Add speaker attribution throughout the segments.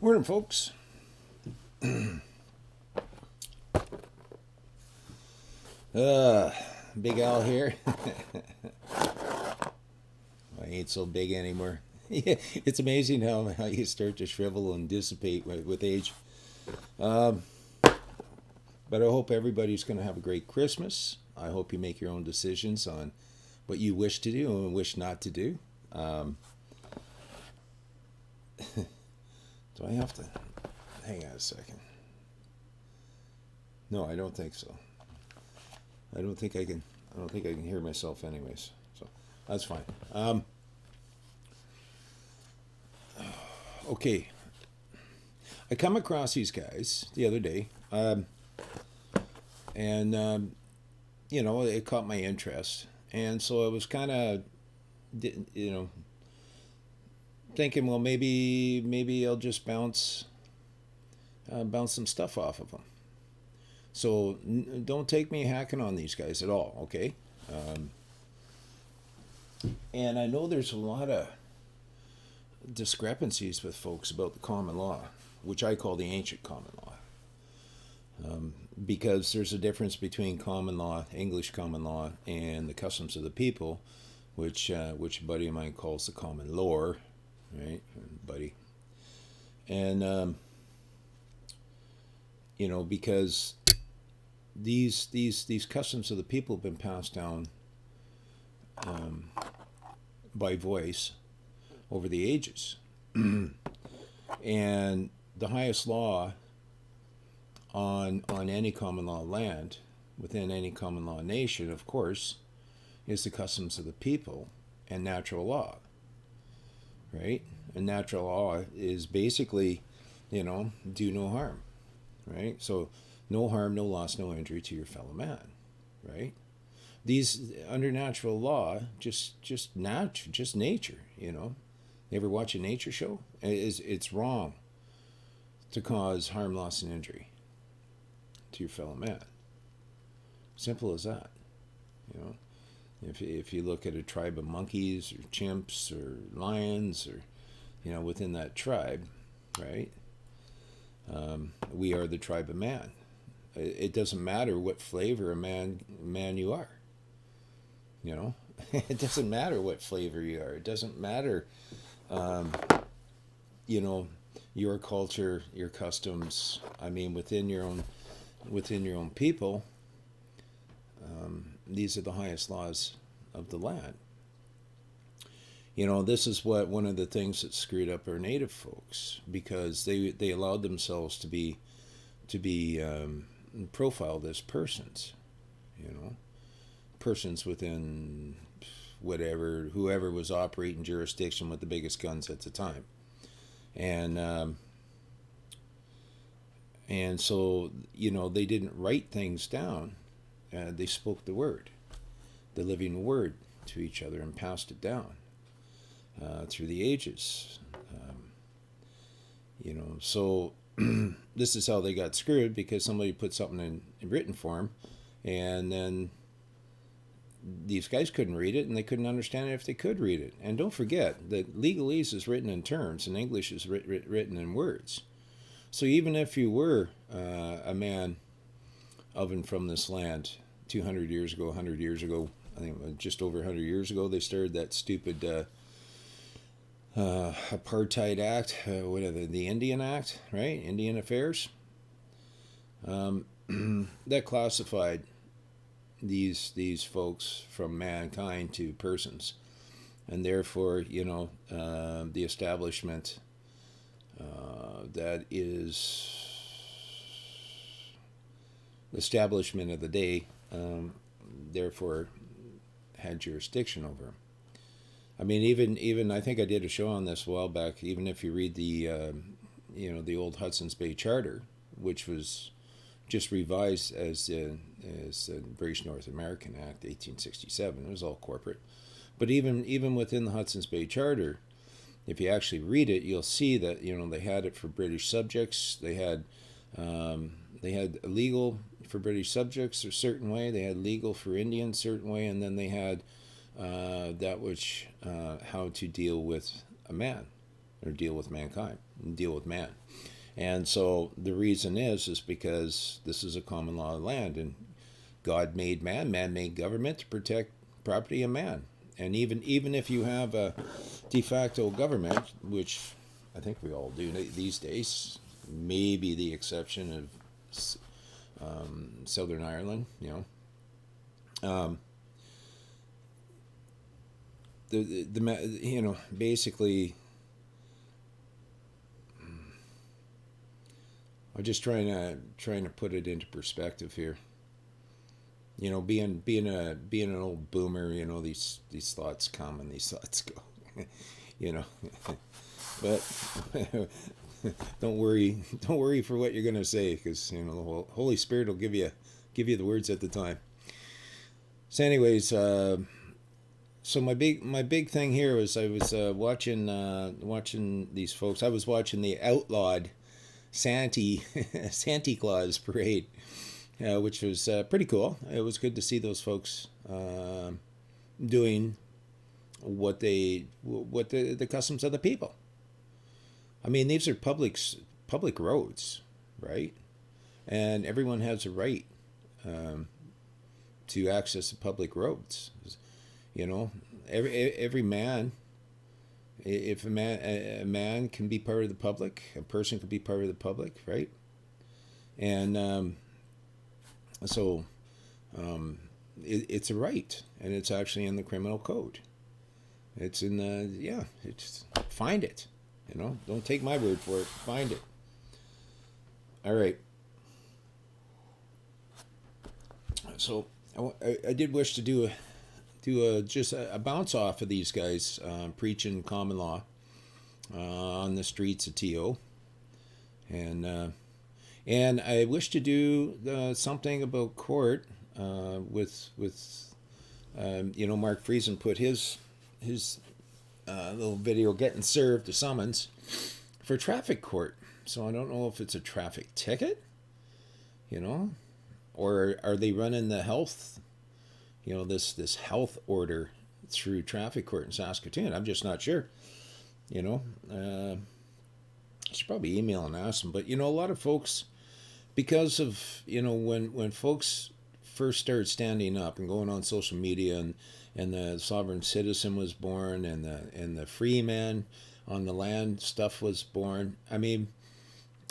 Speaker 1: Morning, folks. Uh, Big Al here. I ain't so big anymore. Yeah, it's amazing how you start to shrivel and dissipate with age. Um, but I hope everybody's going to have a great Christmas. I hope you make your own decisions on what you wish to do and wish not to do. Um, do I have to? Hang on a second. No, I don't think so. I don't think I can. I don't think I can hear myself, anyways. So that's fine. Okay, I come across these guys the other day, and it caught my interest, and so I was kind of, thinking, well, maybe I'll just bounce some stuff off of them. So don't take me hacking on these guys at all, okay? Um, and I know there's a lot of discrepancies with folks about the common law, which I call the ancient common law. Because there's a difference between common law, English common law, and the customs of the people, which a buddy of mine calls the common lore, right, buddy? And because these customs of the people have been passed down um, by voice over the ages, and the highest law on any common law land within any common law nation, of course, is the customs of the people and natural law, right? And natural law is basically, do no harm, right? So no harm, no loss, no injury to your fellow man, right? These under natural law, just nature, You ever watch a nature show? It's wrong to cause harm, loss, and injury to your fellow man. Simple as that. You know, if you look at a tribe of monkeys or chimps or lions or within that tribe, right? We are the tribe of man. It doesn't matter what flavor a man you are. You know, it doesn't matter what flavor you are. It doesn't matter, um, you know, your culture, your customs. I mean, within your own people, these are the highest laws of the land. This is what one of the things that screwed up our native folks, because they allowed themselves to be profiled as persons. You know, persons within whoever was operating jurisdiction with the biggest guns at the time, and so they didn't write things down. They spoke the word, the living word, to each other and passed it down through the ages. So this is how they got screwed, because somebody put something in written form, and then these guys couldn't read it, and they couldn't understand it if they could read it. And don't forget that legalese is written in terms, and English is written in words. So even if you were a man of and from this land 200 years ago, 100 years ago, I think just over 100 years ago, they started that stupid apartheid act, whatever, the Indian Act, right? Indian Affairs. Um, that classified these folks from mankind to persons, and therefore, the establishment that is the establishment of the day, therefore had jurisdiction over them. I mean, even I think I did a show on this a while back. Even if you read the old Hudson's Bay Charter, which was just revised as the British North American Act, 1867, it was all corporate. But even within the Hudson's Bay Charter, if you actually read it, you'll see that they had it for British subjects. They had legal for British subjects a certain way. They had legal for Indians a certain way, and then they had that which how to deal with a man, or deal with mankind, deal with man. And so the reason is because this is a common law of land, and God made man, man made government to protect property of man. And even if you have a de facto government, which I think we all do these days, maybe the exception of Southern Ireland, basically, I'm just trying to put it into perspective here. Being an old boomer, these thoughts come and these thoughts go, but don't worry for what you're gonna say, because the Holy Spirit will give you the words at the time. So, anyways, so my big thing here was I was watching these folks. I was watching the outlawed Santa Claus parade. Which was pretty cool. It was good to see those folks doing what the customs of the people. I mean, these are public roads, right? And everyone has a right to access the public roads. Every man. If a man can be part of the public, a person can be part of the public, right? And so it's a right, and it's actually in the criminal code. It's in it's find it. Don't take my word for it. Find it. All right. So I did wish to do a bounce off of these guys preaching common law on the streets of TO, and I wish to do something about court with Mark Friesen put his little video getting served a summons for traffic court. So I don't know if it's a traffic ticket, or are they running the health, this health order through traffic court in Saskatoon? I'm just not sure. I should probably email and ask them. But a lot of folks, because of when folks first started standing up and going on social media, and the sovereign citizen was born, and the free man on the land stuff was born. I mean,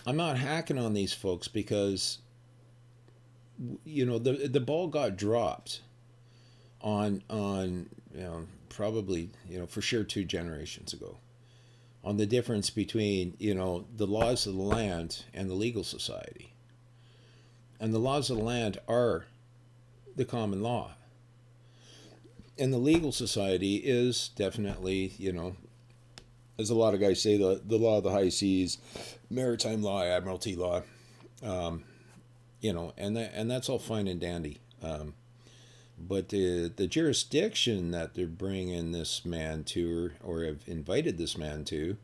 Speaker 1: I'm not hacking on these folks, because the ball got dropped on probably for sure 2 generations ago, on the difference between the laws of the land and the legal society. And the laws of the land are the common law. And the legal society is definitely, as a lot of guys say, the law of the high seas, maritime law, admiralty law, and that's all fine and dandy. But the jurisdiction that they're bringing this man to, or have invited this man to,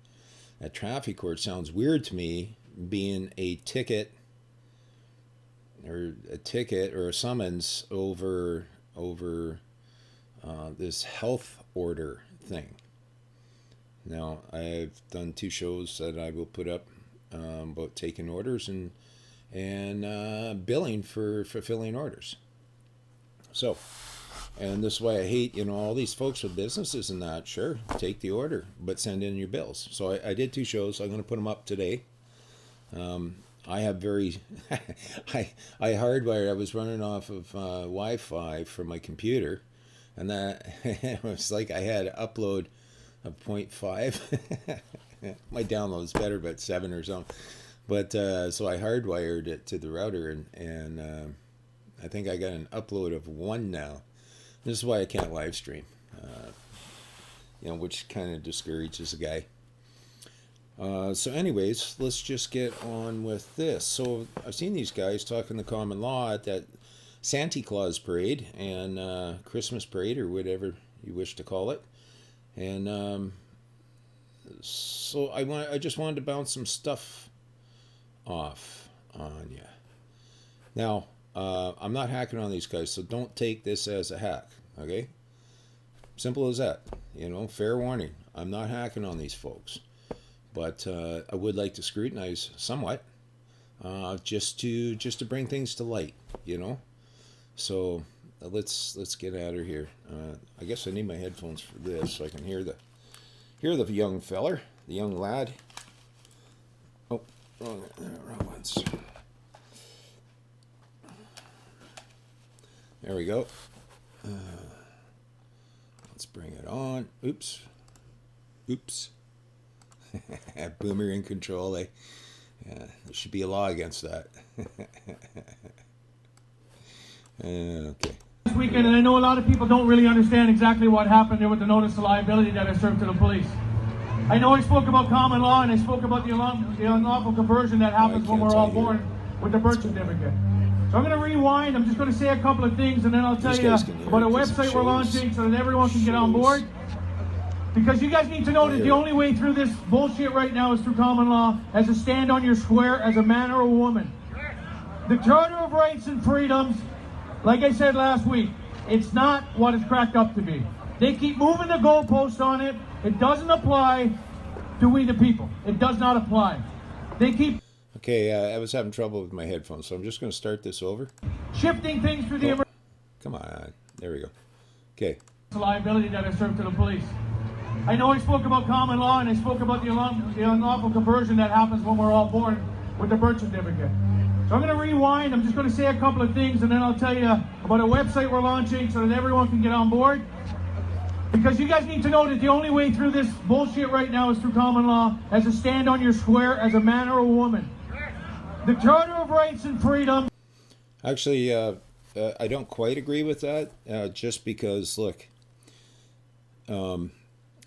Speaker 1: at traffic court, sounds weird to me, being a ticket or a summons over this health order thing. Now, I've done 2 shows that I will put up about taking orders and billing for fulfilling orders. So, and this is why I hate, all these folks with businesses and that. Sure, take the order, but send in your bills. So I did 2 shows. I'm going to put them up today. I have I hardwired. I was running off of Wi-Fi from my computer, and that it was like I had upload of 0.5. My download's better, but 7 or something. But so I hardwired it to the router, and I think I got an upload of 1 now. This is why I can't live stream, which kind of discourages a guy. So anyways, let's just get on with this. So I've seen these guys talking the common law at that Santa Claus parade and Christmas parade, or whatever you wish to call it. And so I just wanted to bounce some stuff off on you. Now, I'm not hacking on these guys, so don't take this as a hack, okay? Simple as that. Fair warning. I'm not hacking on these folks. but I would like to scrutinize somewhat, just to bring things to light, you know. So let's get out of here. I guess I need my headphones for this so I can hear the young feller, the young lad. Oh, wrong ones. There we go. Let's bring it on. Oops. Boomer in control, eh? Yeah, there should be a law against that. Okay.
Speaker 2: This weekend, and I know a lot of people don't really understand exactly what happened there with the notice of liability that I served to the police. I know I spoke about common law and I spoke about the unlawful conversion that happens when we're all born with the birth certificate. So I'm going to rewind. I'm just going to say a couple of things and then I'll tell you about a website we're launching so that everyone can get on board. Because you guys need to know that the only way through this bullshit right now is through common law, as a stand on your square as a man or a woman. The Charter of Rights and Freedoms, like I said last week, it's not what it's cracked up to be. They keep moving the goalposts on it. It doesn't apply to we the people. It does not apply. They keep...
Speaker 1: Okay, I was having trouble with my headphones, so I'm just going to start this over.
Speaker 2: Shifting things through the...
Speaker 1: Come on. There we go. Okay.
Speaker 2: Liability that I served to the police. I know I spoke about common law and I spoke about the unlawful conversion that happens when we're all born with the birth certificate. So I'm going to rewind. I'm just going to say a couple of things and then I'll tell you about a website we're launching so that everyone can get on board. Because you guys need to know that the only way through this bullshit right now is through common law, as a stand on your square as a man or a woman. The Charter of Rights and Freedom.
Speaker 1: Actually, I don't quite agree with that, just because, look, the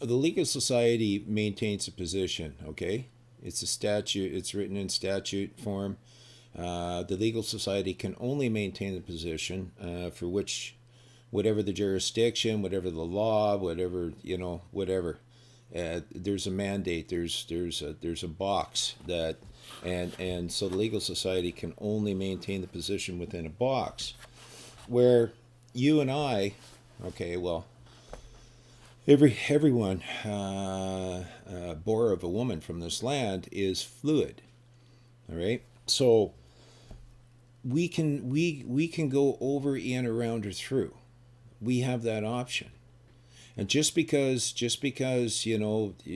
Speaker 1: legal society maintains a position, okay? It's a statute. It's written in statute form. The legal society can only maintain the position for which, whatever the jurisdiction, whatever the law, whatever, whatever. There's a mandate. There's a box that, and so the legal society can only maintain the position within a box. Where you and I, okay, well, everyone bore of a woman from this land is fluid, all right. So we can go over, in, around, or through. We have that option. And just because you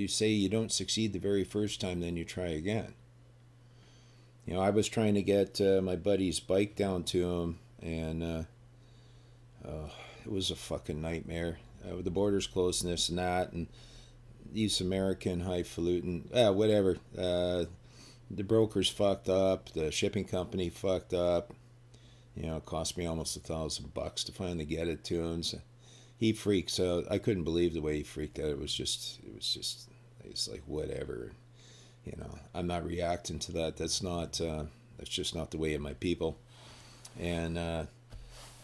Speaker 1: say you don't succeed the very first time, then you try again. I was trying to get my buddy's bike down to him, and it was a fucking nightmare. The border's closed and this and that, and these American highfalutin, whatever. The broker's fucked up. The shipping company fucked up. It cost me almost $1,000 to finally get it to him. So he freaks out. I couldn't believe the way he freaked out. It was like whatever. I'm not reacting to that. That's just not the way of my people. And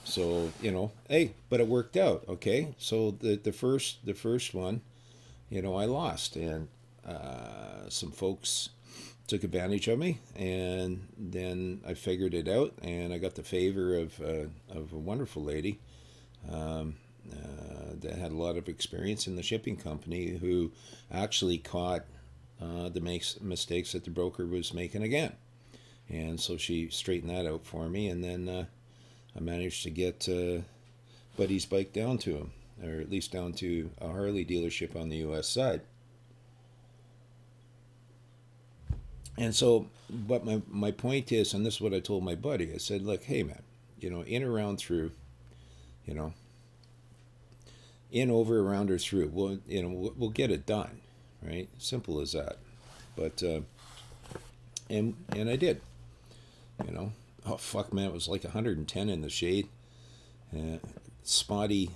Speaker 1: so hey, but it worked out. Okay, so the first one, I lost, and some folks took advantage of me, and then I figured it out, and I got the favor of a wonderful lady that had a lot of experience in the shipping company, who actually caught the mistakes that the broker was making again, and so she straightened that out for me, and then I managed to get Buddy's bike down to him, or at least down to a Harley dealership on the U.S. side. And so, but my point is, and this is what I told my buddy, I said, look, hey man, in, around, through, in, over, around, or through, we'll get it done, right? Simple as that. But, and I did, oh fuck man, it was like 110 in the shade. Spotty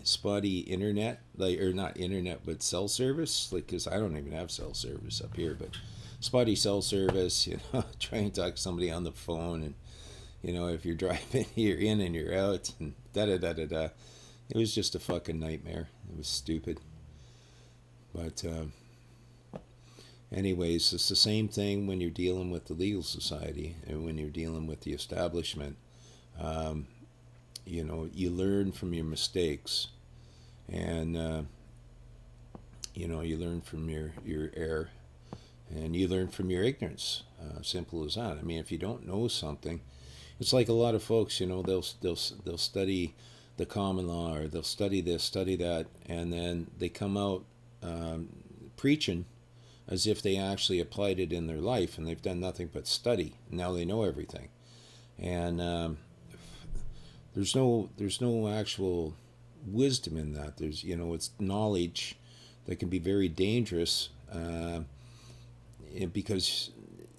Speaker 1: internet, or not internet, but cell service, because I don't even have cell service up here, but spotty cell service, trying to talk to somebody on the phone, and if you're driving, you're in and you're out, and da-da-da-da-da. It was just a fucking nightmare. It was stupid. But anyways, it's the same thing when you're dealing with the legal society and when you're dealing with the establishment. You learn from your mistakes, and you learn from your error, and you learn from your ignorance. Simple as that. I mean, if you don't know something, it's like a lot of folks, they'll study the common law, or they'll study this, study that, and then they come out preaching as if they actually applied it in their life, and they've done nothing but study. Now they know everything, and there's no actual wisdom in that. It's knowledge that can be very dangerous because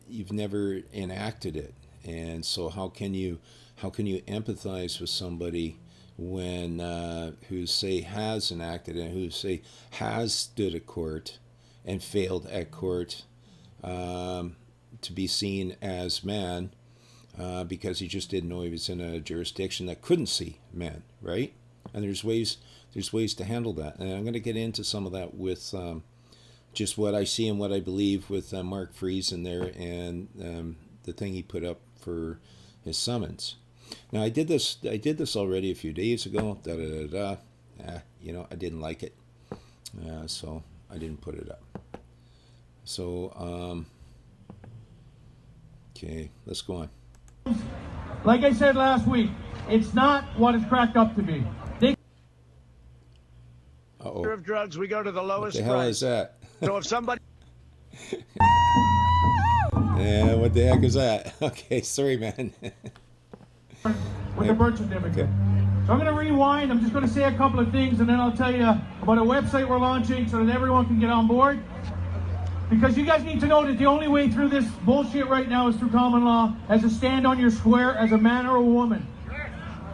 Speaker 1: you've never enacted it. And so how can you empathize with somebody when who say has enacted it, who say has stood at court and failed at court to be seen as man because he just didn't know he was in a jurisdiction that couldn't see men, right? And there's ways to handle that, and I'm going to get into some of that with just what I see and what I believe with Mark Fries in there, and the thing he put up for his summons. Now I did this already a few days ago. I didn't like it, so I didn't put it up. So okay, let's go on.
Speaker 2: Like I said last week, it's not what it's cracked up to be.
Speaker 3: Of drugs, we go to the lowest
Speaker 1: price. What the hell
Speaker 3: price.
Speaker 1: Is that?
Speaker 3: So if somebody...
Speaker 1: Yeah, what the heck is that? Okay, sorry, man.
Speaker 2: With the birth certificate. Okay. So I'm going to rewind. I'm just going to say a couple of things, and then I'll tell you about a website we're launching so that everyone can get on board. Because you guys need to know that the only way through this bullshit right now is through common law, as a stand on your square as a man or a woman.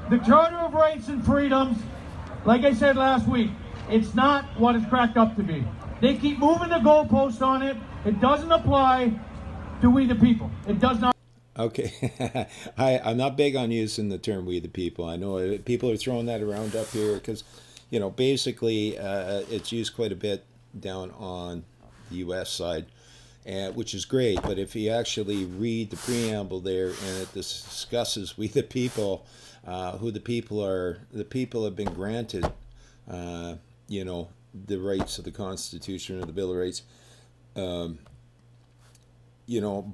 Speaker 2: The Charter of Rights and Freedoms, like I said last week, it's not what it's cracked up to be. They keep moving the goalposts on it. It doesn't apply to we the people. It does not.
Speaker 1: Okay. I'm not big on using the term we the people. I know people are throwing that around up here because, basically it's used quite a bit down on the U.S. side, which is great. But if you actually read the preamble there, and it discusses we the people, who the people are, the people have been granted the rights of the Constitution or the Bill of Rights,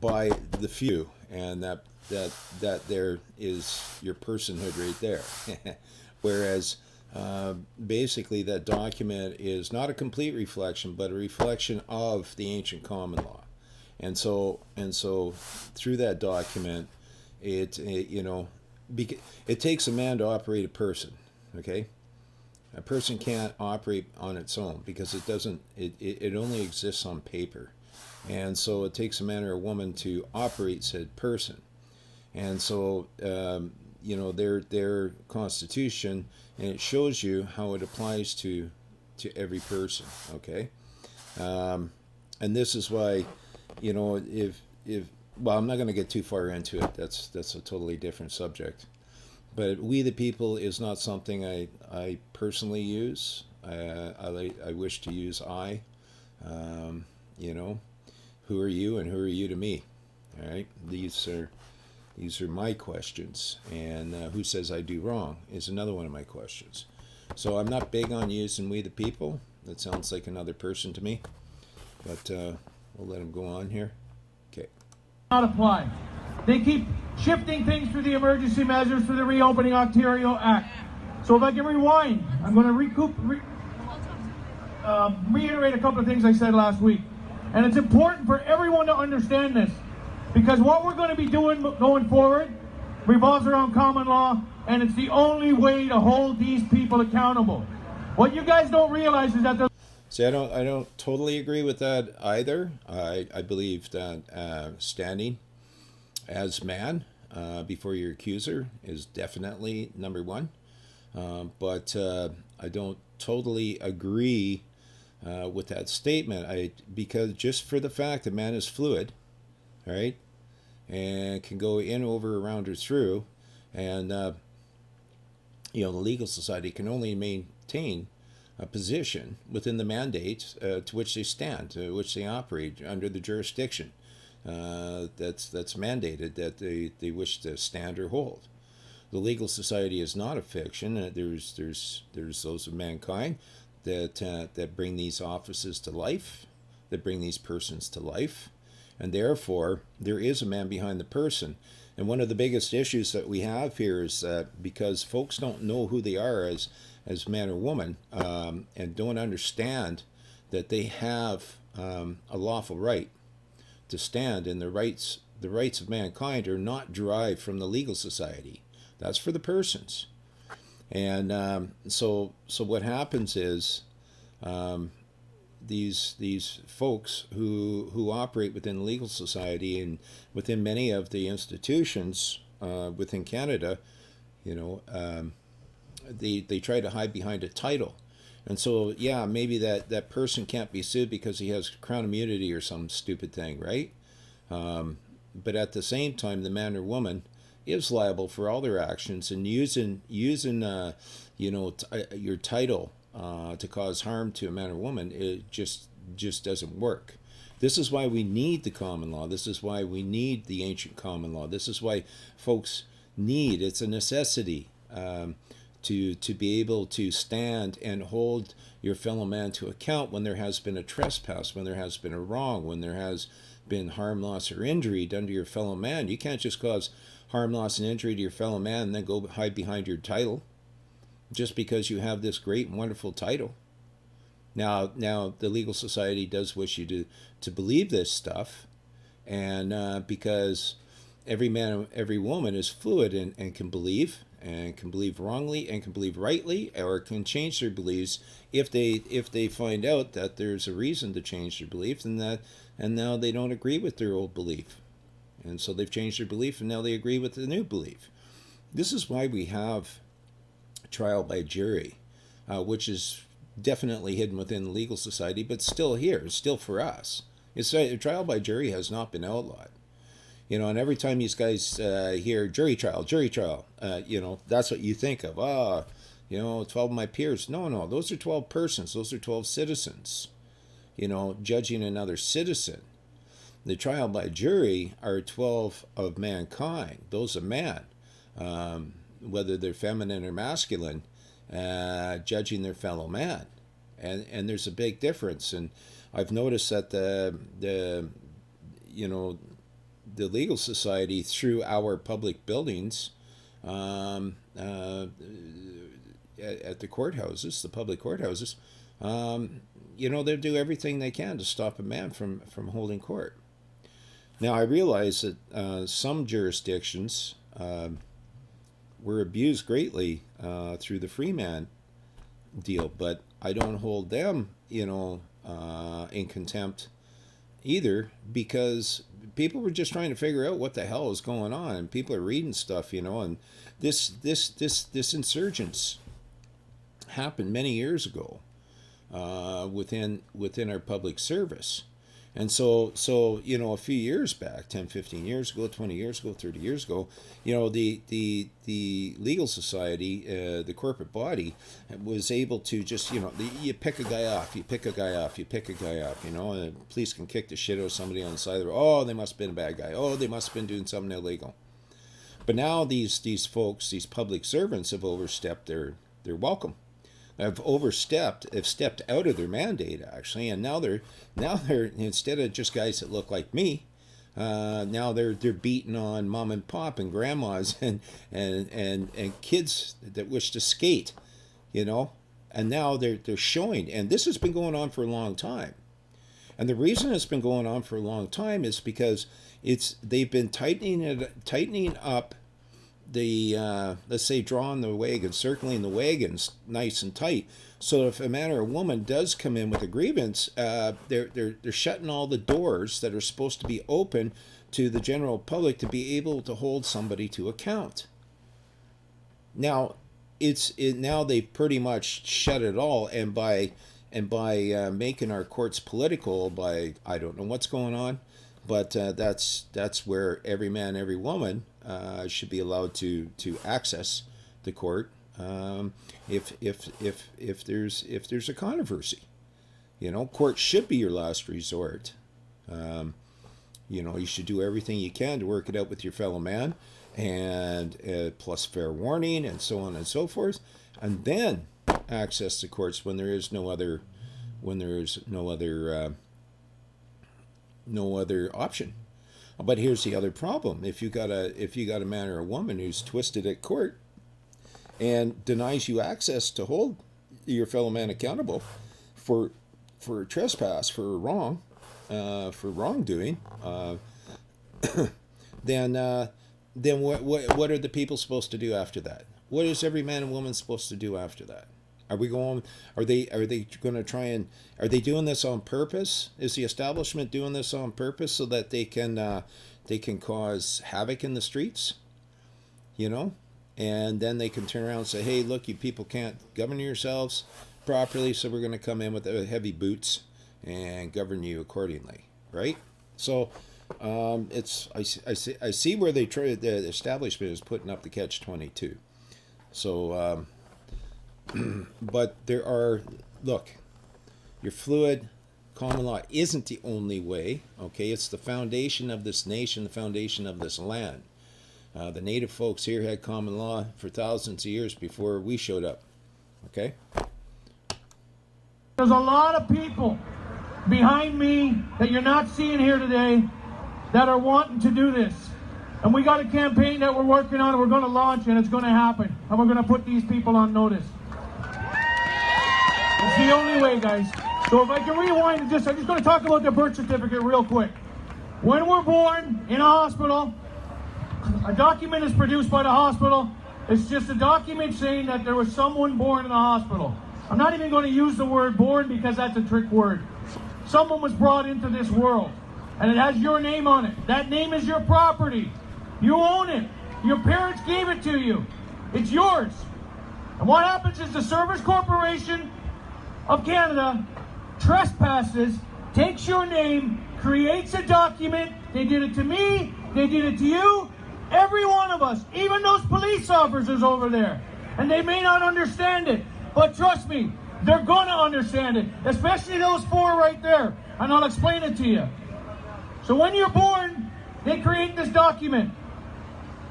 Speaker 1: by the few, and that there is your personhood right there. Whereas basically that document is not a complete reflection, but a reflection of the ancient common law. And so through that document, it takes a man to operate a person, okay? A person can't operate on its own because it only exists on paper. And so it takes a man or a woman to operate said person. And so, their constitution, and it shows you how it applies to every person, okay? And this is why, well, I'm not going to get too far into it. That's a totally different subject. But we the people is not something I personally use. I wish to use I. Who are you and who are you to me? All right, these are my questions, and who says I do wrong is another one of my questions. So I'm not big on using we the people. That sounds like another person to me, but we'll let him go on here. Okay.
Speaker 2: Not apply. They keep shifting things through the emergency measures for the Reopening Ontario Act. So if I can rewind, I'm going to reiterate a couple of things I said last week. And it's important for everyone to understand this, because what we're going to be doing going forward revolves around common law, and it's the only way to hold these people accountable. What you guys don't realize is that
Speaker 1: See, I don't totally agree with that either. I believe that standing as man before your accuser is definitely number one. But I don't totally agree with that statement. Because just for the fact that man is fluid, right, and can go in, over, around, or through, and the legal society can only maintain a position within the mandate to which they stand, to which they operate under the jurisdiction that's mandated that they wish to stand or hold. The legal society is not a fiction. There's those of mankind that bring these offices to life, that bring these persons to life, and therefore there is a man behind the person. And one of the biggest issues that we have here is that because folks don't know who they are as man or woman, and don't understand that they have a lawful right to stand, and the rights of mankind are not derived from the legal society. That's for the persons. And so what happens is these folks who operate within the legal society and within many of the institutions within Canada, they try to hide behind a title. And so, yeah, maybe that person can't be sued because he has crown immunity or some stupid thing, right? But at the same time, the man or woman is liable for all their actions, and using your title to cause harm to a man or woman, it just doesn't work. This is why we need the common law. This is why we need the ancient common law. This is why folks need, it's a necessity to be able to stand and hold your fellow man to account when there has been a trespass, when there has been a wrong, when there has been harm, loss, or injury done to your fellow man. You can't just cause harm, loss, and injury to your fellow man and then go hide behind your title just because you have this great and wonderful title. Now the legal society does wish you to believe this stuff, and because every man, every woman is fluid and can believe wrongly and can believe rightly, or can change their beliefs if they find out that there's a reason to change their belief, and now they don't agree with their old belief, and so they've changed their belief and now they agree with the new belief. This is why we have trial by jury, which is definitely hidden within the legal society, but still here, still for us. Trial by jury has not been outlawed. And every time these guys hear jury trial, that's what you think of. 12 of my peers. No, those are 12 persons. Those are 12 citizens, judging another citizen. The trial by jury are 12 of mankind, those of man, whether they're feminine or masculine, judging their fellow man. And there's a big difference. And I've noticed that the legal society, through our public buildings, at the courthouses, the public courthouses, they do everything they can to stop a man from holding court. Now, I realize that some jurisdictions were abused greatly through the free man deal, but I don't hold them, in contempt either, because people were just trying to figure out what the hell is going on, and people are reading stuff, and this insurgence happened many years ago within our public service. And so a few years back, 10, 15 years ago, 20 years ago, 30 years ago, the legal society, the corporate body, was able to just, you pick a guy off, and the police can kick the shit out of somebody on the side of the road. Oh, they must have been a bad guy. Oh, they must have been doing something illegal. But now these folks, these public servants, have overstepped their welcome. Have stepped out of their mandate, actually, and now they're instead of just guys that look like me, now they're beating on mom and pop and grandmas and kids that wish to skate, and now they're showing, and this has been going on for a long time, and the reason it's been going on for a long time is because they've been tightening up the let's say drawing the wagon, circling the wagons nice and tight, so if a man or a woman does come in with a grievance, they're shutting all the doors that are supposed to be open to the general public to be able to hold somebody to account. Now now they've pretty much shut it all, and by making our courts political, by I don't know what's going on, but that's where every man, every woman should be allowed to access the court if there's a controversy. Court should be your last resort. You should do everything you can to work it out with your fellow man, and plus fair warning and so on and so forth, and then access the courts when there is no other no other option. But here's the other problem: if you got a man or a woman who's twisted at court and denies you access to hold your fellow man accountable for trespass, for wrongdoing, then what are the people supposed to do after that? What is every man and woman supposed to do after that? Are they going to try and, are they doing this on purpose? Is the establishment doing this on purpose so that they can cause havoc in the streets? You know, and then they can turn around and say, hey, look, you people can't govern yourselves properly, so we're going to come in with heavy boots and govern you accordingly, right? So I see where the establishment is putting up the catch-22. So, but look, your fluid common law isn't the only way, okay? It's the foundation of this nation, the foundation of this land. The native folks here had common law for thousands of years before we showed up, okay?
Speaker 2: There's a lot of people behind me that you're not seeing here today that are wanting to do this. And we got a campaign that we're working on and we're going to launch, and it's going to happen. And we're going to put these people on notice. It's the only way, guys. So if I can rewind, I'm just going to talk about the birth certificate real quick. When we're born in a hospital, a document is produced by the hospital. It's just a document saying that there was someone born in the hospital. I'm not even going to use the word born because that's a trick word. Someone was brought into this world, and it has your name on it. That name is your property. You own it. Your parents gave it to you. It's yours. And what happens is the Service Corporation of Canada trespasses, takes your name, creates a document. They did it to me. They did it to you. Every one of us, even those police officers over there. And they may not understand it, but trust me, they're going to understand it, especially those four right there. And I'll explain it to you. So when you're born, they create this document.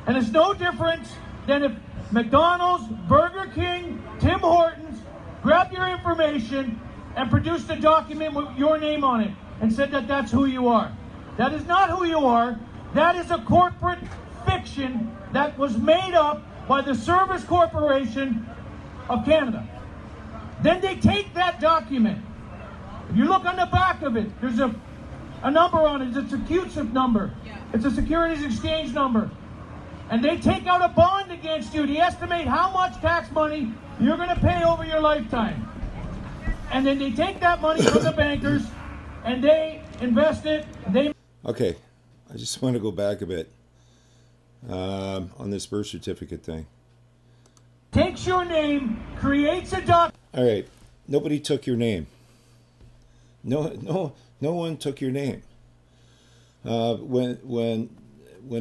Speaker 2: And it's no different than if McDonald's, Burger King, Tim Hortons grabbed your information and produced a document with your name on it and said that that's who you are. That is not who you are. That is a corporate fiction that was made up by the Service Corporation of Canada. Then they take that document. If you look on the back of it, there's a number on it. It's a CUSIP number. It's a Securities Exchange number. And they take out a bond against you to estimate how much tax money you're going to pay over your lifetime. And then they take that money from the bankers and they invest it.
Speaker 1: Okay, I just want to go back a bit on this birth certificate thing.
Speaker 2: Takes your name, creates a document.
Speaker 1: All right, nobody took your name. No one took your name. When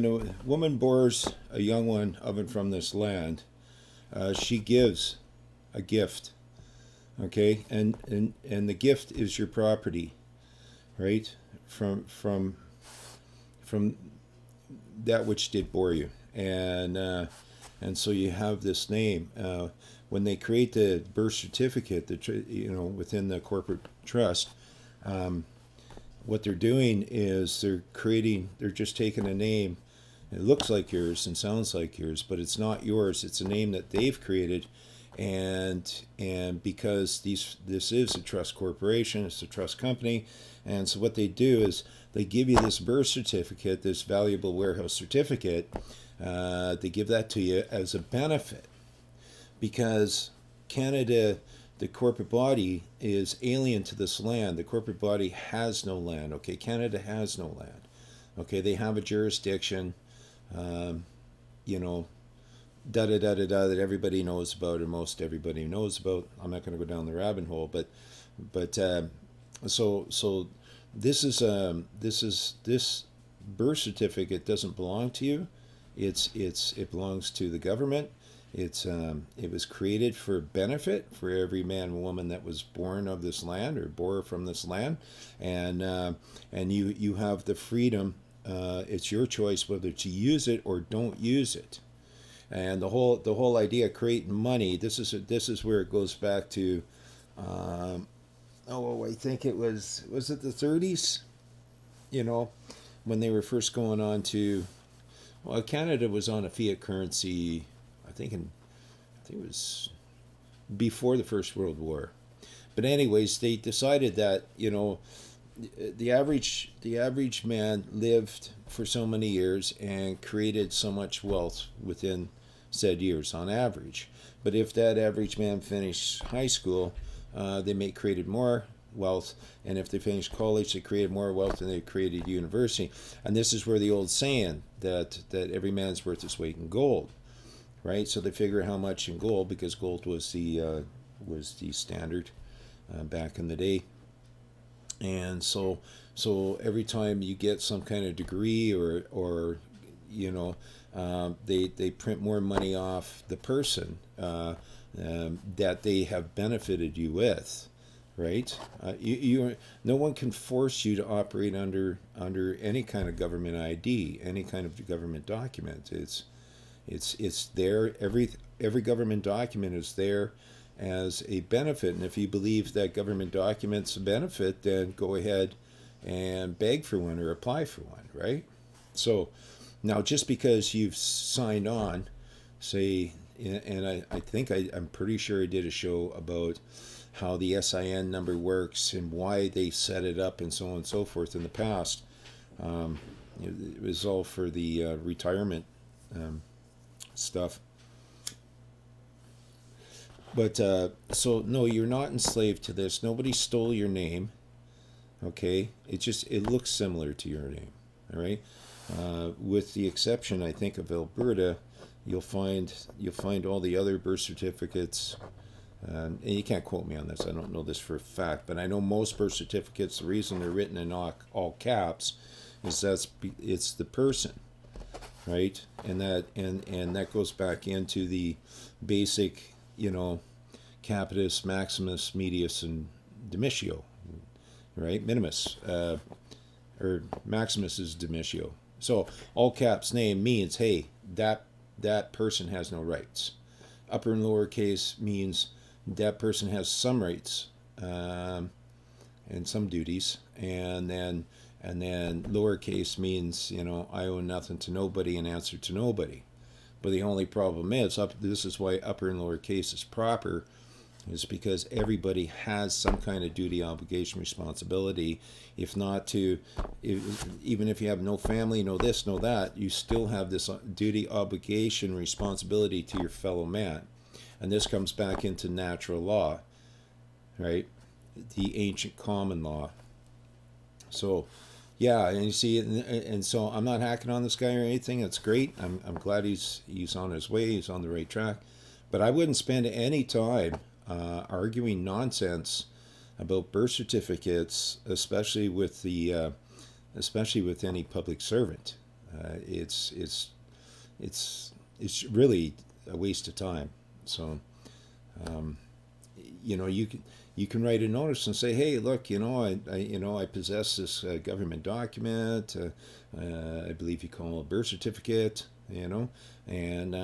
Speaker 1: a woman bores a young one of and from this land, she gives a gift, okay, and the gift is your property, right? From that which did bore you, and so you have this name. When they create the birth certificate, within the corporate trust, what they're doing is they're just taking a name. It looks like yours and sounds like yours, but it's not yours. It's a name that they've created, and because this is a trust corporation, it's a trust company, and so what they do is they give you this birth certificate, this valuable warehouse certificate. They give that to you as a benefit, because Canada, the corporate body, is alien to this land. The corporate body has no land, okay? Canada has no land, okay? They have a jurisdiction, that everybody knows about, or most everybody knows about. I'm not going to go down the rabbit hole, but so this birth certificate doesn't belong to you. It belongs to the government. It was created for benefit for every man and woman that was born of this land or bore from this land, and you have the freedom. It's your choice whether to use it or don't use it. And the whole idea of creating money. This is where it goes back to. I think it was it the 30s? you know, when they were first going on to, well, Canada was on a fiat currency, I think it was before the First World War. But anyways, they decided that, you know, the average man lived for so many years and created so much wealth within said years on average. But if that average man finished high school, they may created more wealth, and if they finished college, they created more wealth than they created university. And this is where the old saying that every man's worth his weight in gold, right? So they figure how much in gold, because gold was the standard back in the day. And so every time you get some kind of degree or you know, they print more money off the person that they have benefited you with, right? No one can force you to operate under any kind of government ID, any kind of government document. It's there. Every government document is there as a benefit, and if you believe that government document's a benefit, then go ahead and beg for one or apply for one, right? So now, just because you've signed on, say, and I think I'm pretty sure I did a show about how the SIN number works and why they set it up and so on and so forth in the past. It was all for the retirement stuff. But so no, you're not enslaved to this. Nobody stole your name. Okay, it looks similar to your name. All right, with the exception, I think, of Alberta, you'll find all the other birth certificates. And you can't quote me on this. I don't know this for a fact, but I know most birth certificates. The reason they're written in all caps is it's the person, right? And that goes back into the basic, you know, capitis, maximus, medius, and dimitio, right? Minimus, or maximus is dimitio. So all caps name means, hey, that person has no rights. Upper and lower case means that person has some rights and some duties, and then lowercase means, you know, I owe nothing to nobody and answer to nobody. But the only problem is, this is why upper and lower case is proper, is because everybody has some kind of duty, obligation, responsibility. If not to, even if you have no family, no this, no that, you still have this duty, obligation, responsibility to your fellow man. And this comes back into natural law, right? The ancient common law. So, yeah, and you see, and so I'm not hacking on this guy or anything. That's great. I'm glad he's on his way. He's on the right track. But I wouldn't spend any time arguing nonsense about birth certificates, especially with any public servant. It's really a waste of time. So, you know, you can write a notice and say, hey, look, you know, I possess this government document. I believe you call it a birth certificate, you know, and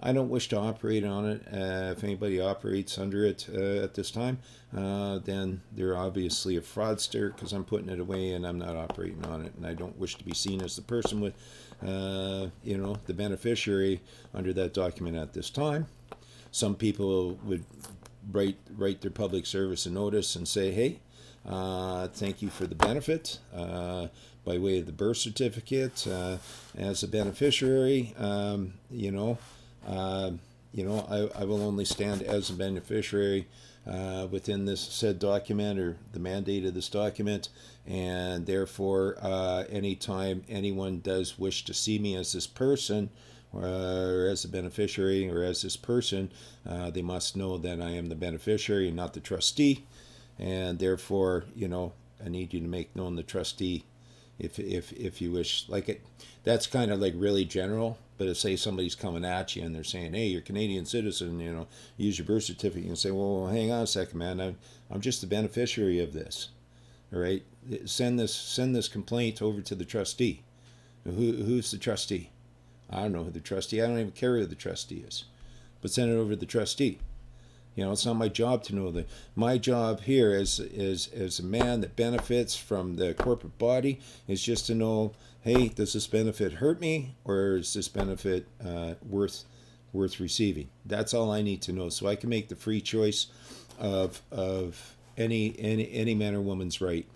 Speaker 1: I don't wish to operate on it. If anybody operates under it at this time, then they're obviously a fraudster, because I'm putting it away and I'm not operating on it, and I don't wish to be seen as the person with, you know, the beneficiary under that document at this time. Some people would write their public service a notice and say, hey, thank you for the benefit by way of the birth certificate as a beneficiary. You know, I will only stand as a beneficiary within this said document or the mandate of this document, and therefore anytime anyone does wish to see me as this person, or as a beneficiary, or as this person, they must know that I am the beneficiary and not the trustee, and therefore, you know, I need you to make known the trustee, if you wish. Like it, that's kind of like really general. But if, say, somebody's coming at you and they're saying, hey, you're a Canadian citizen, you know, use your birth certificate, and say, well, hang on a second, man, I'm just the beneficiary of this. All right, send this complaint over to the trustee. Who's the trustee? I don't know who the trustee. I don't even care who the trustee is, but send it over to the trustee. You know, it's not my job to know that. My job here as a man that benefits from the corporate body is just to know, hey, does this benefit hurt me, or is this benefit worth receiving? That's all I need to know, so I can make the free choice of any man or woman's right.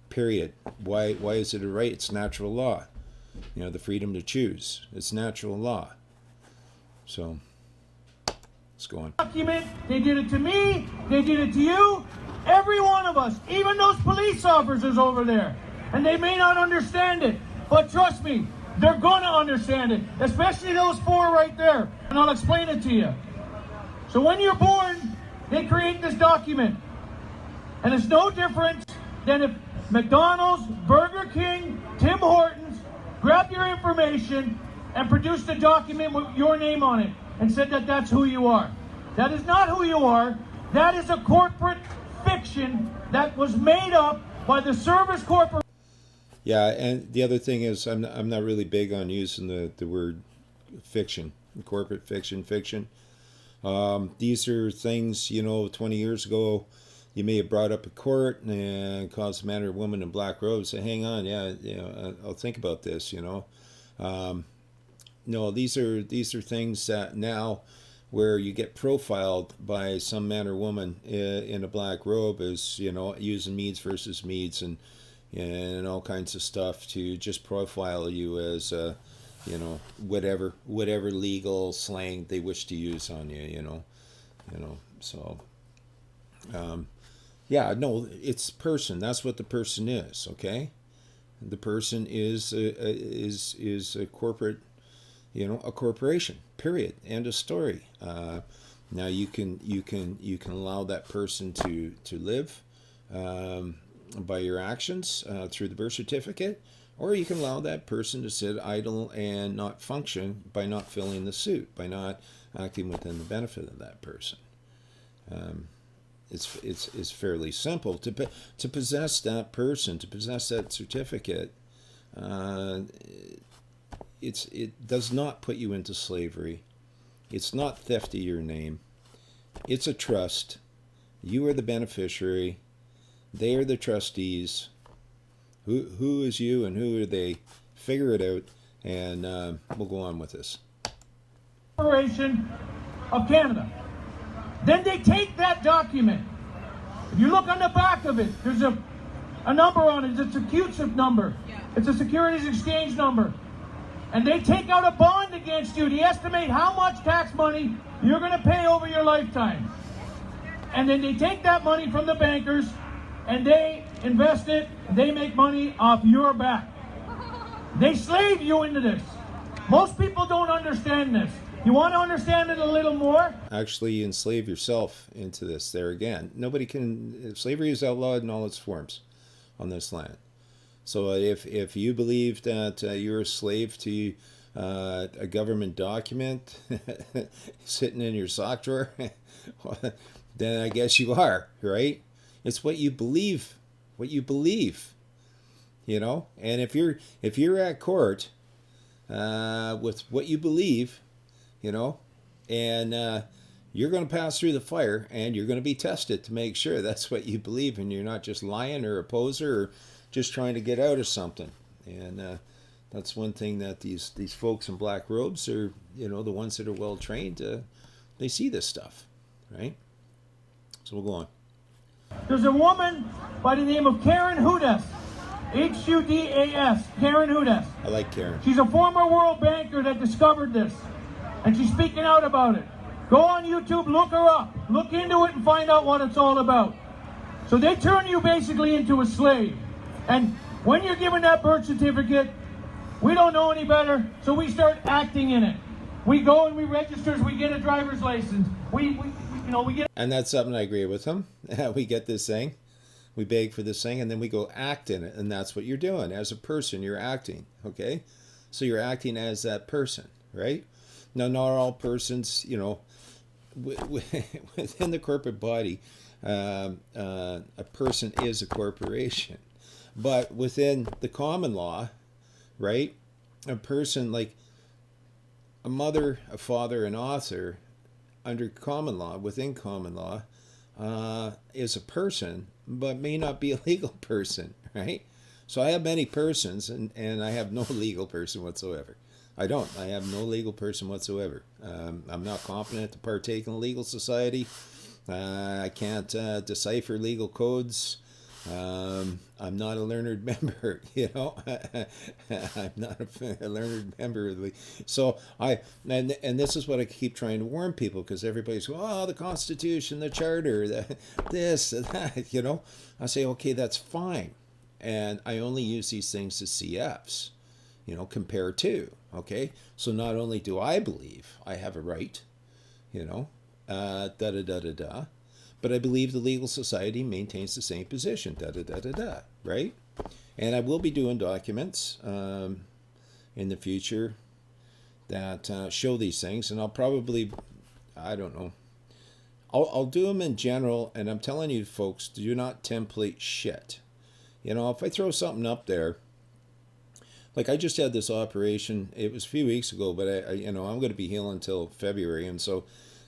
Speaker 1: Period. Why is it a right? It's natural law. You know, the freedom to choose. It's natural law. So let's go on.
Speaker 2: Document. They did it to me. They did it to you. Every one of us, even those police officers over there. And they may not understand it, but trust me, they're going to understand it, especially those 4 right there. And I'll explain it to you. So when you're born, they create this document. And it's no different than if McDonald's, Burger King, Tim Hortons grabbed your information and produced a document with your name on it and said that that's who you are. That is not who you are. That is a corporate fiction that was made up by the service corporation.
Speaker 1: Yeah, and the other thing is, I'm not really big on using the word fiction, corporate fiction. These are things, you know, 20 years ago, you may have brought up a court and caused a man or woman in black robes say, hang on, yeah, you know, I'll think about this, you know. No, these are things that now, where you get profiled by some man or woman in a black robe as, you know, using Meads versus Meads and all kinds of stuff to just profile you as, you know, whatever legal slang they wish to use on you, you know. So, yeah, no, it's person. That's what the person is. Okay, the person is a corporate, you know, a corporation. Period. End of story. Now you can allow that person to live by your actions through the birth certificate, or you can allow that person to sit idle and not function by not filling the suit, by not acting within the benefit of that person. It's fairly simple to possess that person, to possess that certificate. It does not put you into slavery. It's not theft of your name. It's a trust. You are the beneficiary. They are the trustees. Who is you and who are they? Figure it out, and we'll go on with this.
Speaker 2: Corporation of Canada. Then they take that document. If you look on the back of it, there's a number on it. It's a CUSIP number. It's a Securities Exchange number. And they take out a bond against you to estimate how much tax money you're going to pay over your lifetime. And then they take that money from the bankers and they invest it, and they make money off your back. They slave you into this. Most people don't understand this. You want to understand it a little more?
Speaker 1: Actually, you enslave yourself into this. There again, nobody can. Slavery is outlawed in all its forms on this land. So if you believe that you're a slave to a government document sitting in your sock drawer, then I guess you are, right? It's what you believe. What you believe, you know. And if you're at court with what you believe, you know, and you're going to pass through the fire, and you're going to be tested to make sure that's what you believe, and you're not just lying or a poser or just trying to get out of something. And that's one thing that these folks in black robes are, you know, the ones that are well trained. They see this stuff, right? So we'll go on.
Speaker 2: There's a woman by the name of Karen Hudas, Hudas, Karen Hudas.
Speaker 1: I like Karen.
Speaker 2: She's a former world banker that discovered this, and she's speaking out about it. Go on YouTube, look her up, look into it, and find out what it's all about. So they turn you basically into a slave. And when you're given that birth certificate, we don't know any better, so we start acting in it. We go and we register, we get a driver's license. We get.
Speaker 1: And that's something I agree with him. We get this thing, we beg for this thing, and then we go act in it, and that's what you're doing as a person. You're acting, okay? So you're acting as that person, right? Now, not all persons, you know, within the corporate body, a person is a corporation. But within the common law, right, a person like a mother, a father, an author under common law, within common law, is a person, but may not be a legal person, right? So I have many persons, and I have no legal person whatsoever. I don't. I have no legal person whatsoever. I'm not competent to partake in a legal society. I can't decipher legal codes. I'm not a learned member, you know. I'm not a learned member of the. So and this is what I keep trying to warn people, because everybody's going, oh, the Constitution, the Charter, this, that, you know. I say, okay, that's fine, and I only use these things as CFs, you know, compare to. Okay, so not only do I believe I have a right, you know, but I believe the legal society maintains the same position, right? And I will be doing documents in the future that show these things, and I'll probably, I don't know, I'll do them in general, and I'm telling you folks, do not template shit. You know, if I throw something up there, like I just had this operation, it was a few weeks ago, but I you know, I'm going to be healing until February, and so,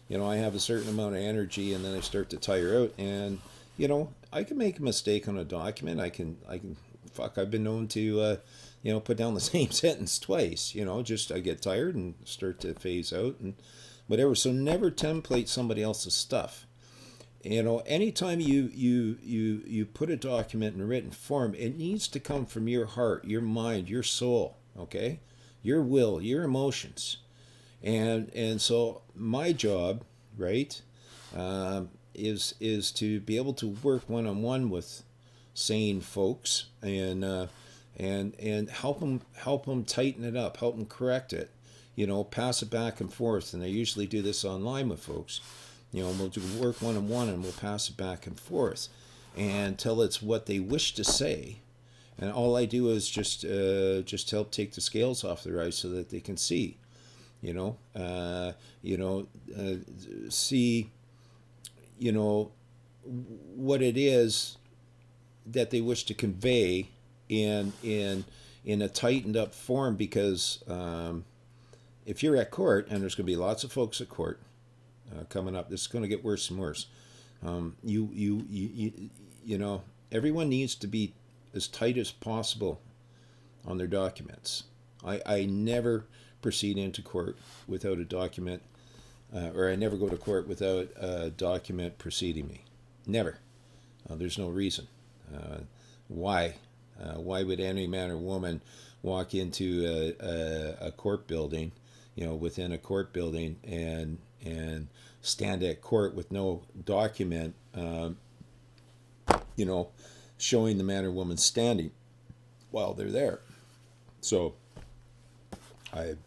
Speaker 1: you know, I have a certain amount of energy, and then I start to tire out, and, you know, I can make a mistake on a document. I can, I've been known to, you know, put down the same sentence twice, you know, just I get tired and start to phase out and whatever. So never template somebody else's stuff. You know, anytime you put a document in written form, it needs to come from your heart, your mind, your soul, okay? Your will, your emotions. And so my job, right, is to be able to work one-on-one with sane folks and help them tighten it up, help them correct it, you know, pass it back and forth. And I usually do this online with folks. You know, we'll do work one-on-one, and we'll pass it back and forth until it's what they wish to say. And all I do is just help take the scales off their eyes so that they can see. See, you know, what it is that they wish to convey in a tightened up form, because if you're at court, and there's going to be lots of folks at court coming up, this is going to get worse and worse. You know, everyone needs to be as tight as possible on their documents. I never proceed into court without a document, or I never go to court without a document preceding me. Never. There's no reason. Why? Why would any man or woman walk into a court building, you know, within a court building, and stand at court with no document, you know, showing the man or woman standing while they're there? So, it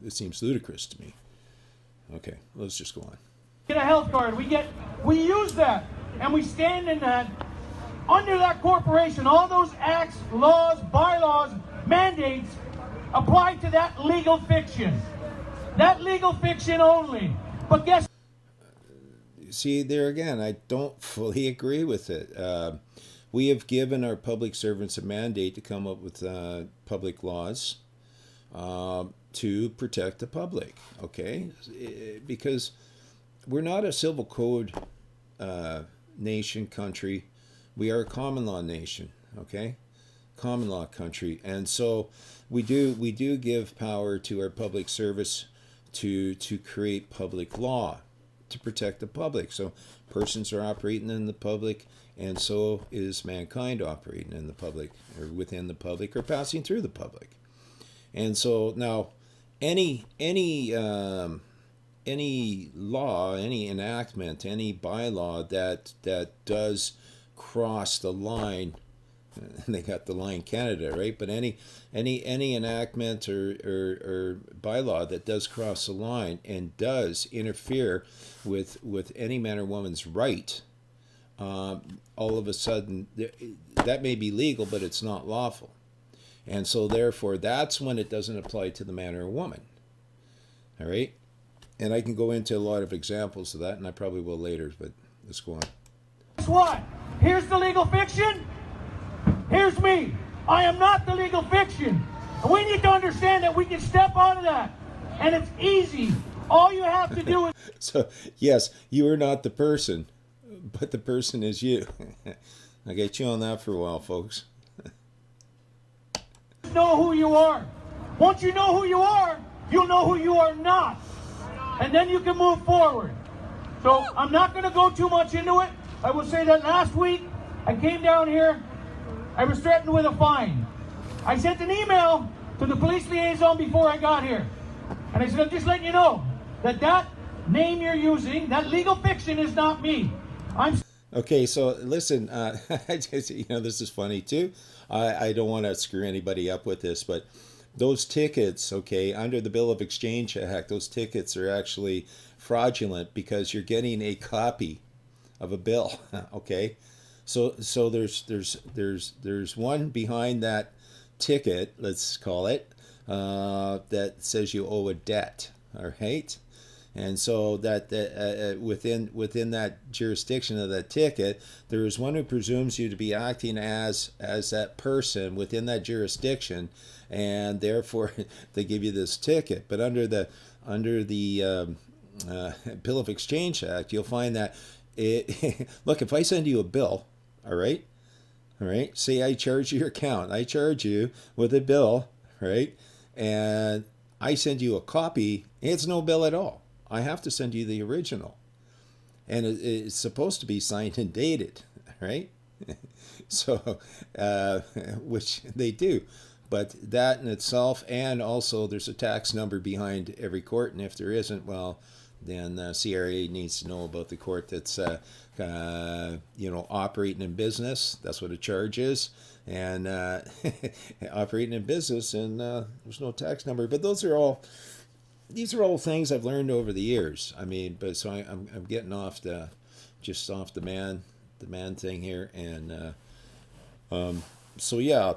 Speaker 1: seems ludicrous to me. Okay, let's just go on.
Speaker 2: Get a health card. We use that, and we stand in that, under that corporation. All those acts, laws, bylaws, mandates apply to that legal fiction. That legal fiction only. But guess.
Speaker 1: See, there again, I don't fully agree with it. We have given our public servants a mandate to come up with public laws to protect the public, okay? Because we're not a civil code nation, country. We are a common law nation, okay? Common law country. And so we do give power to our public service to create public law to protect the public. So persons are operating in the public, and so is mankind operating in the public, or within the public, or passing through the public. And so now any law, any enactment, any bylaw that does cross the line, they got the line Canada, right? But any enactment or bylaw that does cross the line and does interfere with any man or woman's right, all of a sudden that may be legal, but it's not lawful. And so therefore that's when it doesn't apply to the man or woman. All right? And I can go into a lot of examples of that, and I probably will later, but let's go on.
Speaker 2: Guess what? Here's the legal fiction. Here's me. I am not the legal fiction. And we need to understand that we can step out of that. And it's easy. All you have to do is
Speaker 1: So, yes, you are not the person, but the person is you. I'll get you on that for a while, folks.
Speaker 2: know who you are. Once you know who you are, you'll know who you are not. And then you can move forward. So I'm not going to go too much into it. I will say that last week I came down here. I was threatened with a fine. I sent an email to the police liaison before I got here. And I said, I'm just letting you know that name you're using, that legal fiction is not me.
Speaker 1: Okay, so listen, this is funny too. I don't want to screw anybody up with this, but those tickets, okay, under the Bill of Exchange Act, those tickets are actually fraudulent because you're getting a copy of a bill, okay? So there's one behind that ticket, let's call it, that says you owe a debt, all right? And so that within that jurisdiction of that ticket, there is one who presumes you to be acting as that person within that jurisdiction, and therefore they give you this ticket. But under the Bill of Exchange Act, you'll find that look, if I send you a bill, all right, say I charge your account, I charge you with a bill, right, and I send you a copy, it's no bill at all. I have to send you the original. And it's supposed to be signed and dated, right? So, which they do. But that in itself, and also there's a tax number behind every court, and if there isn't, well, then CRA needs to know about the court that's, operating in business. That's what a charge is. And operating in business, and there's no tax number. But these are all things I've learned over the years. I mean, but so I'm getting off the man thing here, and so yeah,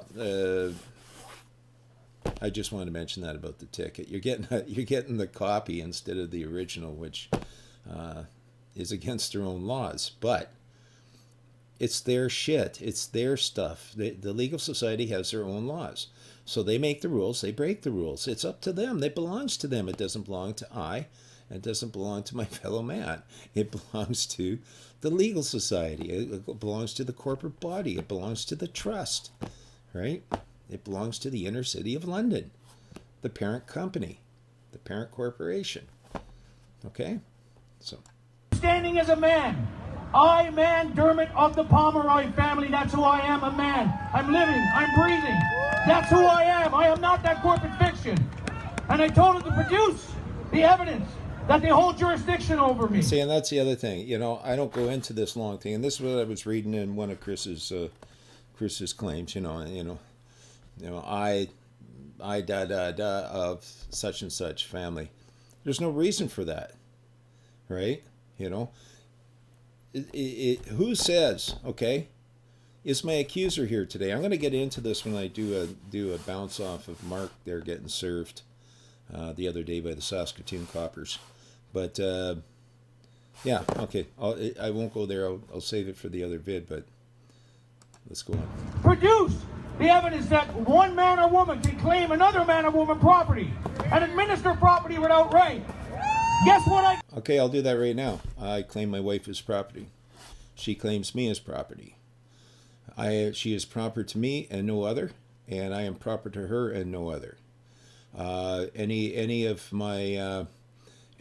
Speaker 1: I just wanted to mention that about the ticket. You're getting the copy instead of the original, which is against their own laws, but it's their shit. It's their stuff. The legal society has their own laws. So they make the rules, they break the rules. It's up to them. It belongs to them. It doesn't belong to I. It doesn't belong to my fellow man. It belongs to the legal society. It belongs to the corporate body. It belongs to the trust, right? It belongs to the inner city of London, the parent company, the parent corporation. Okay? So.
Speaker 2: Standing as a man. I, man Dermot of the Pomeroy family, that's who I am, a man. I'm living, I'm breathing. That's who I am. I am not that corporate fiction. And I told them to produce the evidence that they hold jurisdiction over me.
Speaker 1: See, and that's the other thing. I don't go into this long thing, and this is what I was reading in one of Chris's claims. I of such and such family. There's no reason for that, right? Who says, okay, is my accuser here today? I'm going to get into this when I do a bounce off of Mark there getting served the other day by the Saskatoon Coppers. But yeah, okay, I won't go there. I'll save it for the other vid, but let's go on.
Speaker 2: Produce the evidence that one man or woman can claim another man or woman property and administer property without right. Guess what
Speaker 1: Okay, I'll do that right now. I claim my wife as property. She claims me as property. She is proper to me and no other, and I am proper to her and no other. Any of my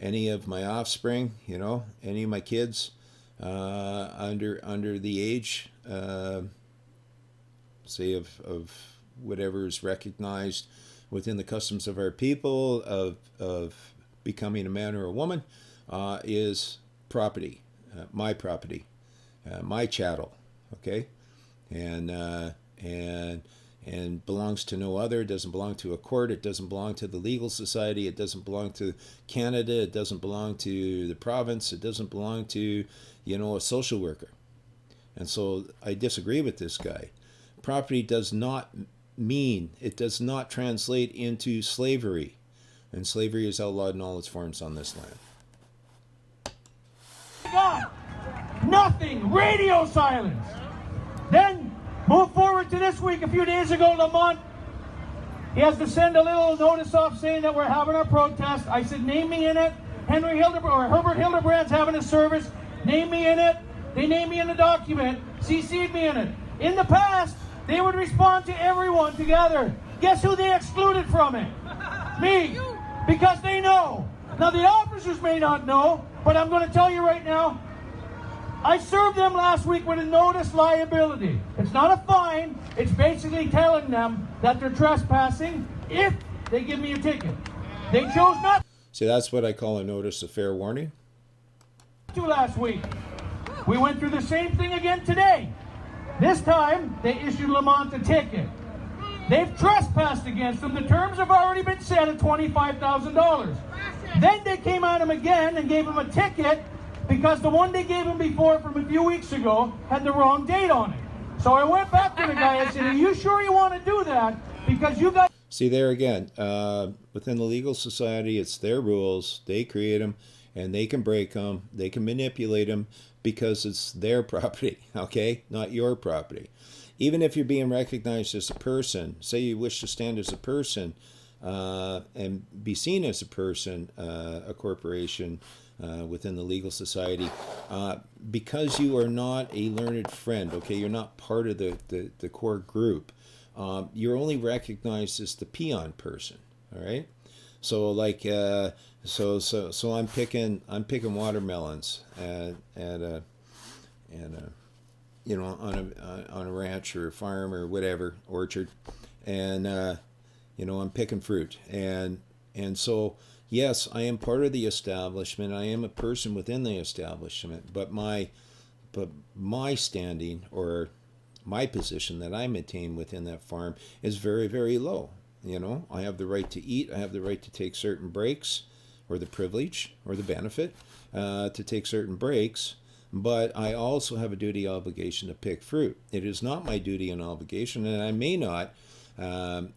Speaker 1: offspring, any of my kids under the age, say of whatever is recognized within the customs of our people of becoming a man or a woman, is property, my chattel, okay, and belongs to no other. It doesn't belong to a court. It doesn't belong to the legal society. It doesn't belong to Canada. It doesn't belong to the province. It doesn't belong to, a social worker. And so I disagree with this guy. Property does not translate into slavery. And slavery is outlawed in all its forms on this land.
Speaker 2: God, nothing, radio silence. Then move forward to this week. A few days ago, Lamont, he has to send a little notice off saying that we're having our protest. I said, name me in it. Herbert Hildebrand's having a service, name me in it, they name me in the document, CC'd me in it. In the past, they would respond to everyone together. Guess who they excluded from it? Me. Because they know. Now the officers may not know, but I'm going to tell you right now, I served them last week with a notice liability. It's not a fine, it's basically telling them that they're trespassing if they give me a ticket. They chose not
Speaker 1: See, that's what I call a notice of fair warning.
Speaker 2: to last week. We went through the same thing again today. This time, they issued Lamont a ticket. They've trespassed against them. The terms have already been set at $25,000. Then they came at him again and gave him a ticket because the one they gave him before from a few weeks ago had the wrong date on it. So I went back to the guy and said, are you sure you want to do that? Because you guys...
Speaker 1: See, there again, within the legal society, it's their rules. They create them, and they can break them. They can manipulate them because it's their property, okay? Not your property. Even if you're being recognized as a person, say you wish to stand as a person and be seen as a person, a corporation within the legal society, because you are not a learned friend, okay? You're not part of the core group. You're only recognized as the peon person, all right? So like, so I'm picking watermelons you know, on a ranch or a farm or whatever, orchard, and you know, I'm picking fruit, and so yes, I am part of the establishment. I am a person within the establishment, but my standing or my position that I maintain within that farm is very, very low. You know, I have the right to eat. I have the right to take certain breaks, or the privilege or the benefit to take certain breaks. But I also have a duty obligation to pick fruit. It is not my duty and obligation, and I may not have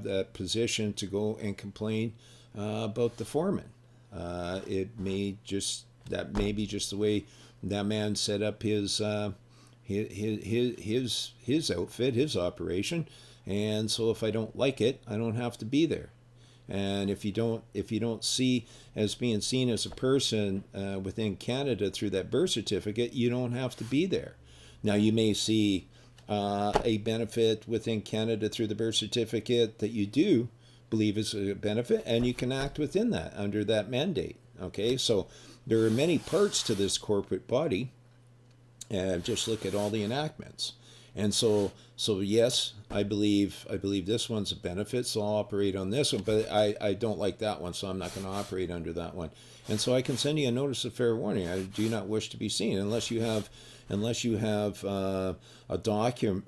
Speaker 1: that position to go and complain about the foreman. That may be just the way that man set up his outfit, his operation, and so if I don't like it, I don't have to be there. And if you don't see as being seen as a person within Canada through that birth certificate, you don't have to be there. Now you may see a benefit within Canada through the birth certificate that you do believe is a benefit, and you can act within that under that mandate. Okay, so there are many parts to this corporate body. Just look at all the enactments. And so yes, I believe this one's a benefit, so I'll operate on this one, but I don't like that one, so I'm not going to operate under that one. And so I can send you a notice of fair warning. I do not wish to be seen unless you have a document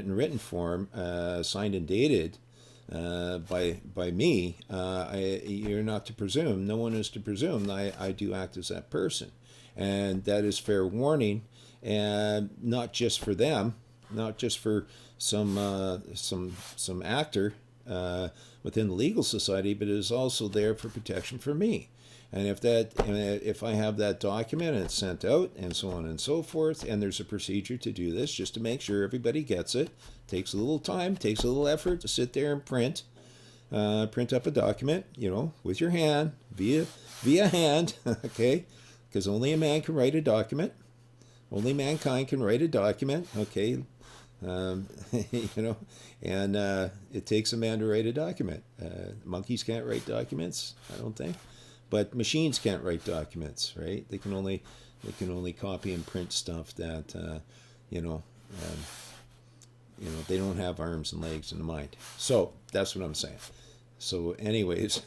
Speaker 1: in written form, signed and dated by me. You're not to presume. No one is to presume I do act as that person, and that is fair warning. And not just for them, not just for some actor within the legal society, but it is also there for protection for me. And if I have that document and it's sent out and so on and so forth, and there's a procedure to do this just to make sure everybody gets it, takes a little time, takes a little effort to sit there and print up a document, you know, with your hand via hand, okay, because only a man can write a document. Only mankind can write a document, okay? You know, and it takes a man to write a document. Monkeys can't write documents, I don't think, but machines can't write documents, right? They can only copy and print stuff that you know, they don't have arms and legs and a mind. So that's what I'm saying. So, anyways,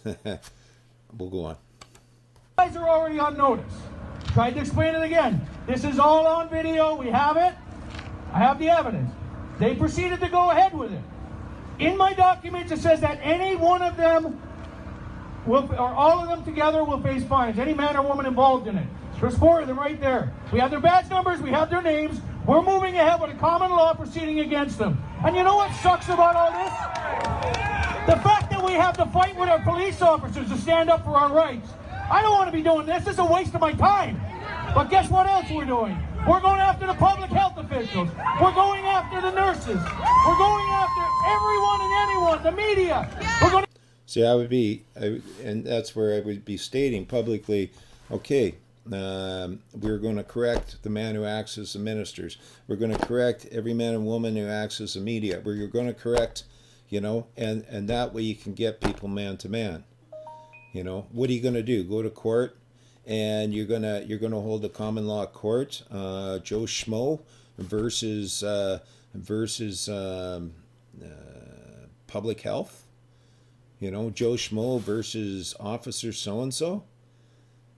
Speaker 1: we'll go on.
Speaker 2: You guys are already on notice. Tried to explain it again. This is all on video. We have it. I have the evidence. They proceeded to go ahead with it. In my documents, it says that any one of them will, or all of them together, will face fines. Any man or woman involved in it. There's 4 of them right there. We have their badge numbers. We have their names. We're moving ahead with a common law proceeding against them. And you know what sucks about all this? The fact that we have to fight with our police officers to stand up for our rights. I don't want to be doing this. This is a waste of my time. But guess what else we're doing? We're going after the public health officials. We're going after the nurses. We're going after everyone and anyone, the media. We're going
Speaker 1: See, and that's where I would be stating publicly, okay, we're going to correct the man who acts as the ministers. We're going to correct every man and woman who acts as the media. We're going to correct, and that way you can get people man to man. What are you going to do? Go to court, and you're gonna hold a common law court, Joe Schmo versus public health. Joe Schmo versus officer so and so.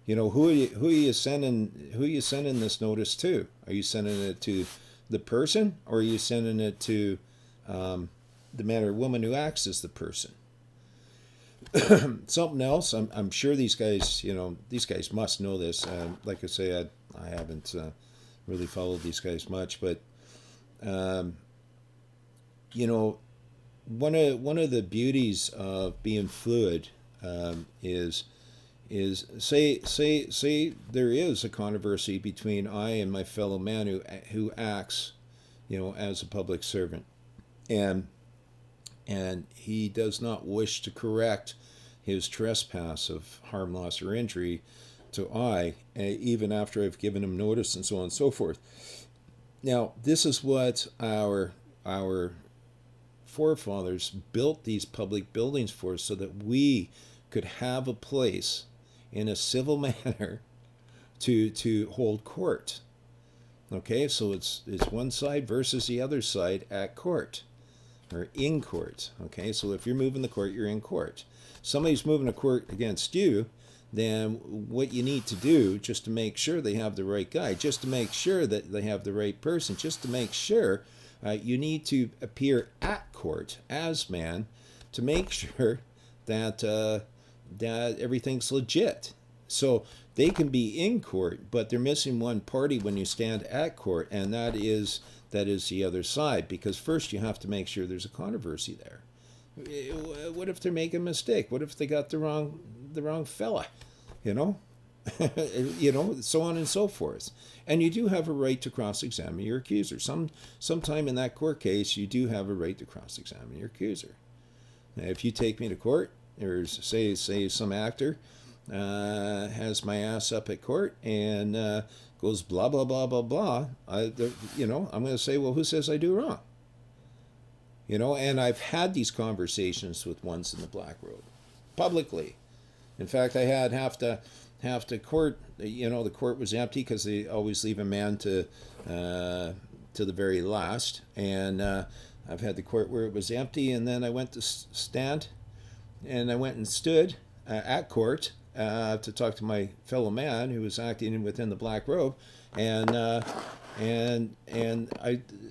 Speaker 1: Who are you sending this notice to? Are you sending it to the person, or are you sending it to the man or woman who acts as the person? Something else. I'm sure these guys must know this. Like I say, I haven't really followed these guys much, but one of the beauties of being fluid is say there is a controversy between I and my fellow man who acts, as a public servant, and he does not wish to correct his trespass of harm, loss, or injury to I, even after I've given him notice and so on and so forth. Now, this is what our forefathers built these public buildings for, so that we could have a place in a civil manner to hold court. Okay, so it's one side versus the other side at court, or in court. Okay, so if you're moving the court, you're in court. Somebody's moving a court against you, then what you need to do, just to make sure they have the right guy, just to make sure that they have the right person, just to make sure, you need to appear at court as man to make sure that that everything's legit. So they can be in court, but they're missing one party when you stand at court, and that is the other side. Because first you have to make sure there's a controversy there. What if they're making a mistake? What if they got the wrong fella? So on and so forth. And you do have a right to cross-examine your accuser. Sometime in that court case, you do have a right to cross-examine your accuser. Now, if you take me to court, or say some actor has my ass up at court and goes blah blah blah blah blah, I'm going to say, well, who says I do wrong? And I've had these conversations with ones in the black robe, publicly. In fact, I had half the court. The court was empty because they always leave a man to the very last. And I've had the court where it was empty, and then I went to stand, and I went and stood at court to talk to my fellow man who was acting within the black robe, and I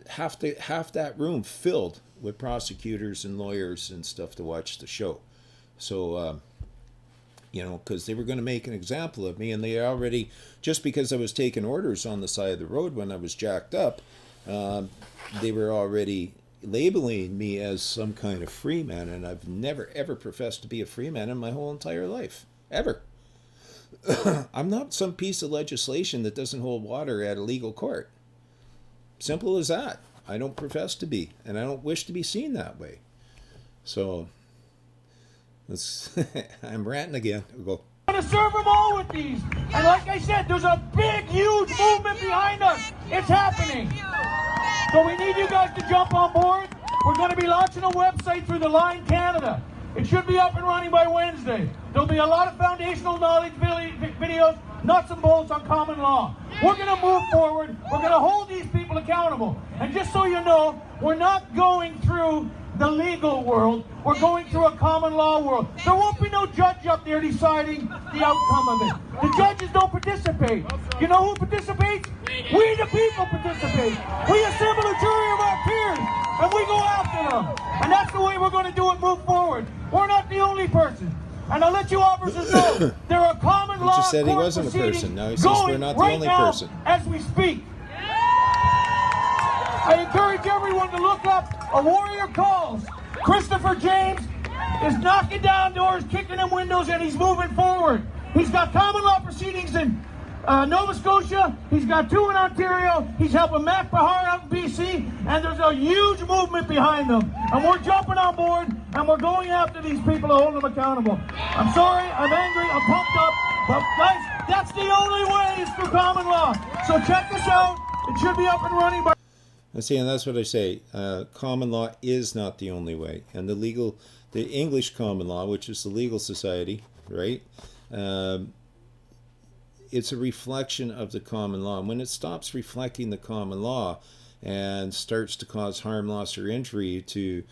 Speaker 1: half that room filled with prosecutors and lawyers and stuff to watch the show. So because they were going to make an example of me, and they already, just because I was taking orders on the side of the road when I was jacked up, they were already labeling me as some kind of free man, and I've never ever professed to be a free man in my whole entire life, ever. I'm not some piece of legislation that doesn't hold water at a legal court. Simple as that. I don't profess to be, and I don't wish to be seen that way. So I'm ranting again. I'll go.
Speaker 2: We're going to serve them all with these. And like I said, there's a big, huge movement behind us. It's happening. So we need you guys to jump on board. We're going to be launching a website through the Line Canada. It should be up and running by Wednesday. There'll be a lot of foundational knowledge videos, nuts and bolts on common law. We're going to move forward. We're going to hold these people accountable. And just so you know, we're not going through the legal world. We're going through a common law world. There won't be no judge up there deciding the outcome of it. The judges don't participate. You know who participates? We the people participate. We assemble a jury of our peers, and we go after them. And that's the way we're going to do it, move forward. We're not the only person. And I'll let you officers know, there are common law
Speaker 1: just said he
Speaker 2: court
Speaker 1: wasn't a person. Now he says
Speaker 2: going
Speaker 1: we're not the
Speaker 2: right
Speaker 1: only
Speaker 2: now
Speaker 1: person.
Speaker 2: as we speak. I encourage everyone to look up A Warrior Calls. Christopher James is knocking down doors, kicking in windows, and he's moving forward. He's got common law proceedings in Nova Scotia, he's got 2 in Ontario, he's helping Mac Bahar out in BC, and there's a huge movement behind them. And we're jumping on board, and we're going after these people to hold them accountable. I'm sorry, I'm angry, I'm pumped up, but guys, that's the only way is through common law. So check this out, it should be up and running by...
Speaker 1: And see, and that's what I say. Common law is not the only way, and the English common law, which is the legal society, right? It's a reflection of the common law. And when it stops reflecting the common law and starts to cause harm, loss, or injury to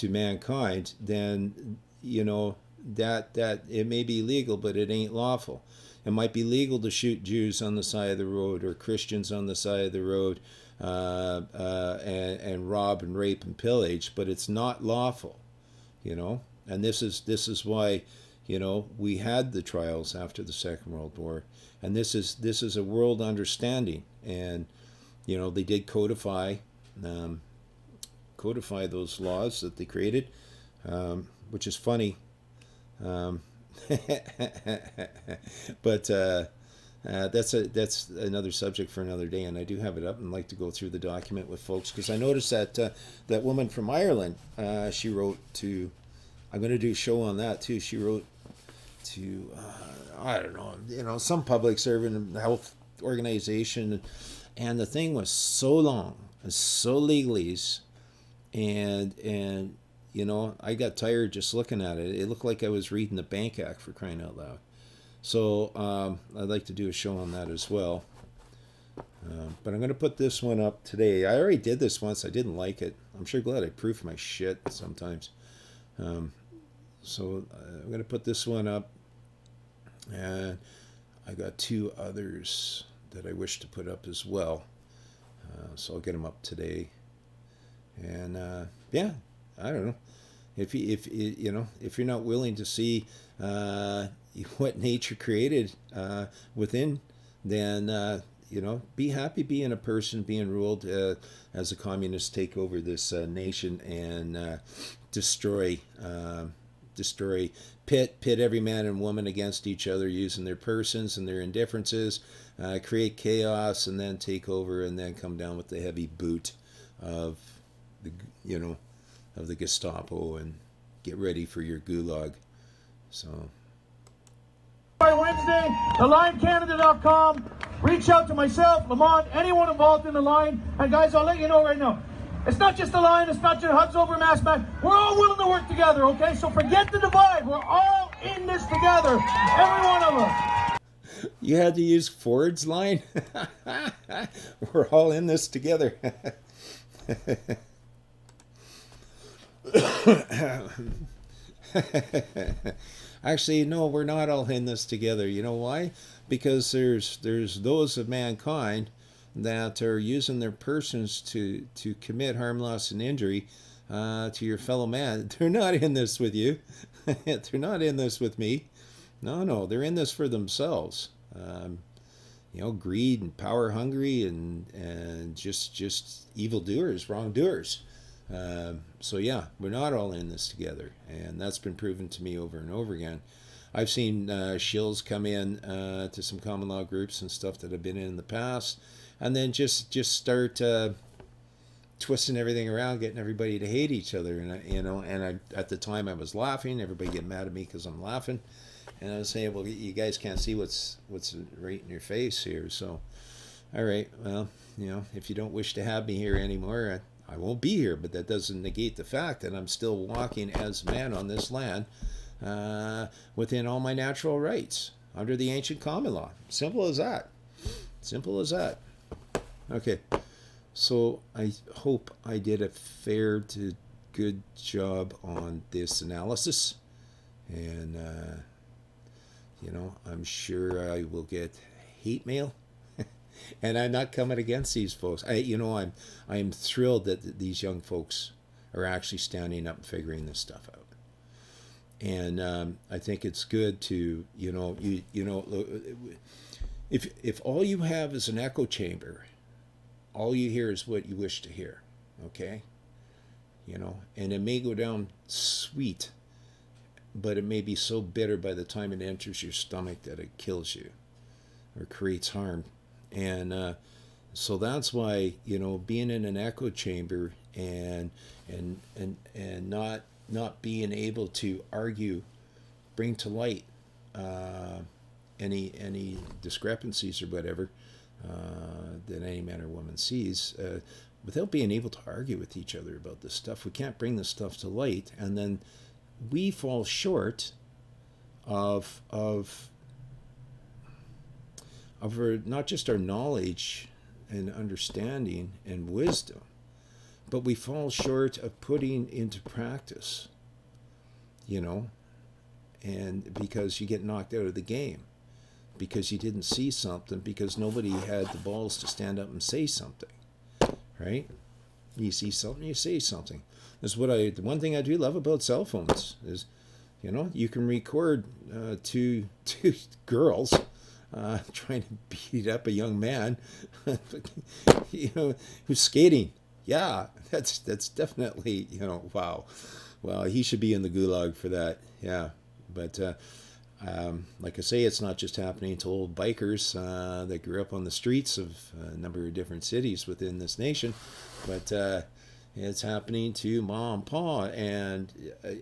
Speaker 1: mankind, then that it may be legal, but it ain't lawful. It might be legal to shoot Jews on the side of the road or Christians on the side of the road. And rob and rape and pillage, but it's not lawful, And this is why, we had the trials after the Second World War, and this is a world understanding, and they did codify those laws that they created, which is funny, but. That's another subject for another day, and I do have it up and like to go through the document with folks, because I noticed that that woman from Ireland, she wrote to, I'm going to do a show on that too, she wrote to, I don't know, some public servant health organization, and the thing was so long and so legalese, and I got tired just looking at it. It looked like I was reading the Bank Act, for crying out loud. So I'd like to do a show on that as well. But I'm going to put this one up today. I already did this once. I didn't like it. I'm sure glad I proof my shit sometimes. So I'm going to put this one up. And I got 2 others that I wish to put up as well. So I'll get them up today. And yeah, I don't know. If you're not willing to see what nature created within, then be happy being a person being ruled as the communists take over this nation and destroy, pit every man and woman against each other using their persons and their indifferences, create chaos, and then take over, and then come down with the heavy boot of the of the Gestapo and get ready for your gulag. So.
Speaker 2: By Wednesday, thelinecanada.com. Reach out to myself, Lamont, anyone involved in the line. And guys, I'll let you know right now, it's not just the line, it's not just Hugs Over Mass Back. We're all willing to work together, okay? So forget the divide. We're all in this together, every one of us.
Speaker 1: You had to use Ford's line? We're all in this together. Actually, no, we're not all in this together. You know why? Because there's those of mankind that are using their persons to commit harm, loss, and injury to your fellow man. They're not in this with you. They're not in this with me. No, they're in this for themselves. Greed and power hungry and just evildoers, wrongdoers. So yeah, we're not all in this together, and that's been proven to me over and over again. I've seen shills come in to some common law groups and stuff that I've been in the past, and then just start twisting everything around, getting everybody to hate each other. And I at the time I was laughing. Everybody get mad at me because I'm laughing, and I was saying, well, you guys can't see what's right in your face here. So, all right, well, if you don't wish to have me here anymore, I won't be here, but that doesn't negate the fact that I'm still walking as man on this land within all my natural rights under the ancient common law. Simple as that. Simple as that. Okay, so I hope I did a fair to good job on this analysis, and I'm sure I will get hate mail. And I'm not coming against these folks. I'm thrilled that these young folks are actually standing up and figuring this stuff out. And I think it's good to if all you have is an echo chamber, all you hear is what you wish to hear. Okay, and it may go down sweet, but it may be so bitter by the time it enters your stomach that it kills you. or creates harm. And so that's why, being in an echo chamber and not being able to argue, bring to light any discrepancies or whatever that any man or woman sees, without being able to argue with each other about this stuff. We can't bring this stuff to light, and then we fall short of our, not just our knowledge and understanding and wisdom, but we fall short of putting into practice, and because you get knocked out of the game, because you didn't see something, because nobody had the balls to stand up and say something, right? You see something, you say something. That's the one thing I do love about cell phones is, you can record two girls trying to beat up a young man, who's skating. Yeah, that's definitely, wow. Well, he should be in the gulag for that. Yeah, but like I say, it's not just happening to old bikers that grew up on the streets of a number of different cities within this nation, but it's happening to mom and pa and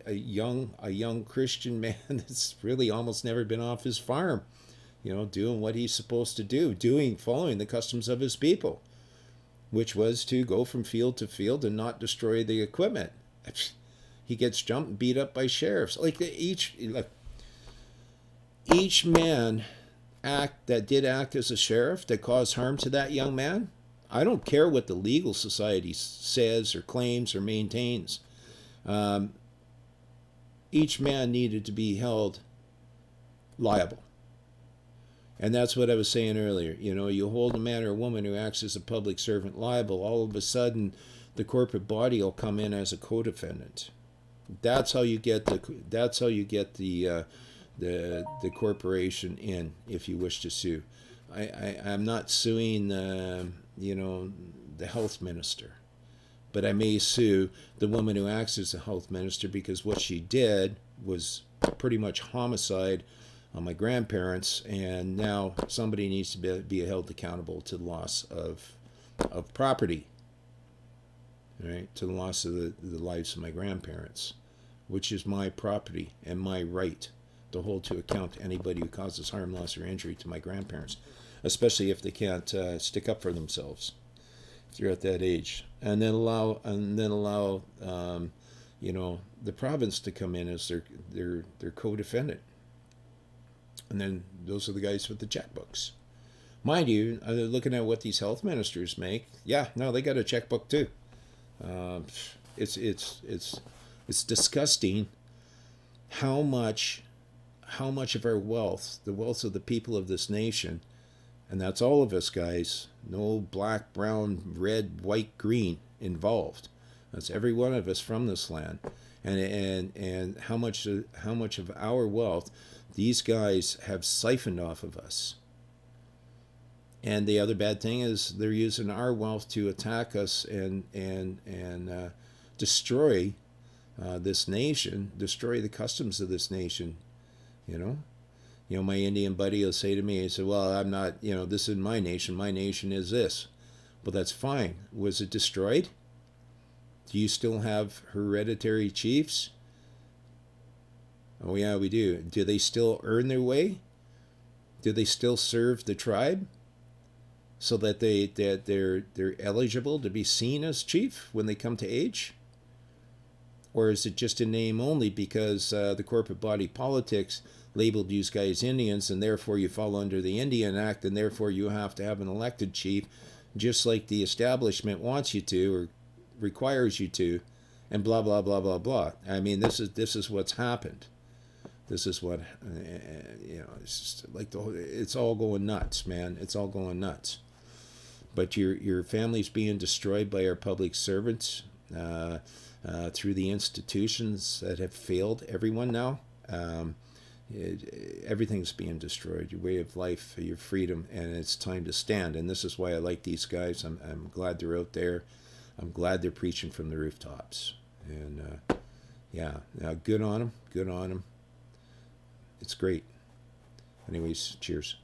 Speaker 1: a young Christian man that's really almost never been off his farm, doing what he's supposed to do, following the customs of his people, which was to go from field to field and not destroy the equipment. He gets jumped and beat up by sheriffs. Each man that did act as a sheriff that caused harm to that young man, I don't care what the legal society says or claims or maintains. Each man needed to be held liable. And that's what I was saying earlier. You hold a man or a woman who acts as a public servant liable, all of a sudden the corporate body will come in as a co-defendant. That's how you get the corporation in, if you wish to sue. I'm not suing the health minister, but I may sue the woman who acts as a health minister because what she did was pretty much homicide on my grandparents, and now somebody needs to be held accountable to the loss of property, right? To the loss of the lives of my grandparents, which is my property and my right to hold to account anybody who causes harm, loss, or injury to my grandparents, especially if they can't stick up for themselves if they're at that age, and then allow the province to come in as their co-defendant. And then those are the guys with the checkbooks. Mind you, looking at what these health ministers make, yeah, no, they got a checkbook too. It's disgusting how much of our wealth, the wealth of the people of this nation, and that's all of us guys, no black, brown, red, white, green involved. That's every one of us from this land, and how much of our wealth these guys have siphoned off of us. And the other bad thing is they're using our wealth to attack us and destroy this nation, destroy the customs of this nation. My Indian buddy will say to me, he said, well, I'm not, this isn't my nation is this. Well, that's fine. Was it destroyed? Do you still have hereditary chiefs? Oh yeah, we do. Do they still earn their way? Do they still serve the tribe so that they're eligible to be seen as chief when they come to age? Or is it just a name only because the corporate body politics labeled you guys Indians, and therefore you fall under the Indian Act, and therefore you have to have an elected chief, just like the establishment wants you to or requires you to, and blah blah blah blah blah. I mean, this is what's happened. This is what it's just like it's all going nuts, man. It's all going nuts. But your family's being destroyed by our public servants through the institutions that have failed everyone now. Everything's being destroyed. Your way of life, your freedom, and it's time to stand. And this is why I like these guys. I'm glad they're out there. I'm glad they're preaching from the rooftops. And good on them. Good on them. It's great. Anyways, cheers.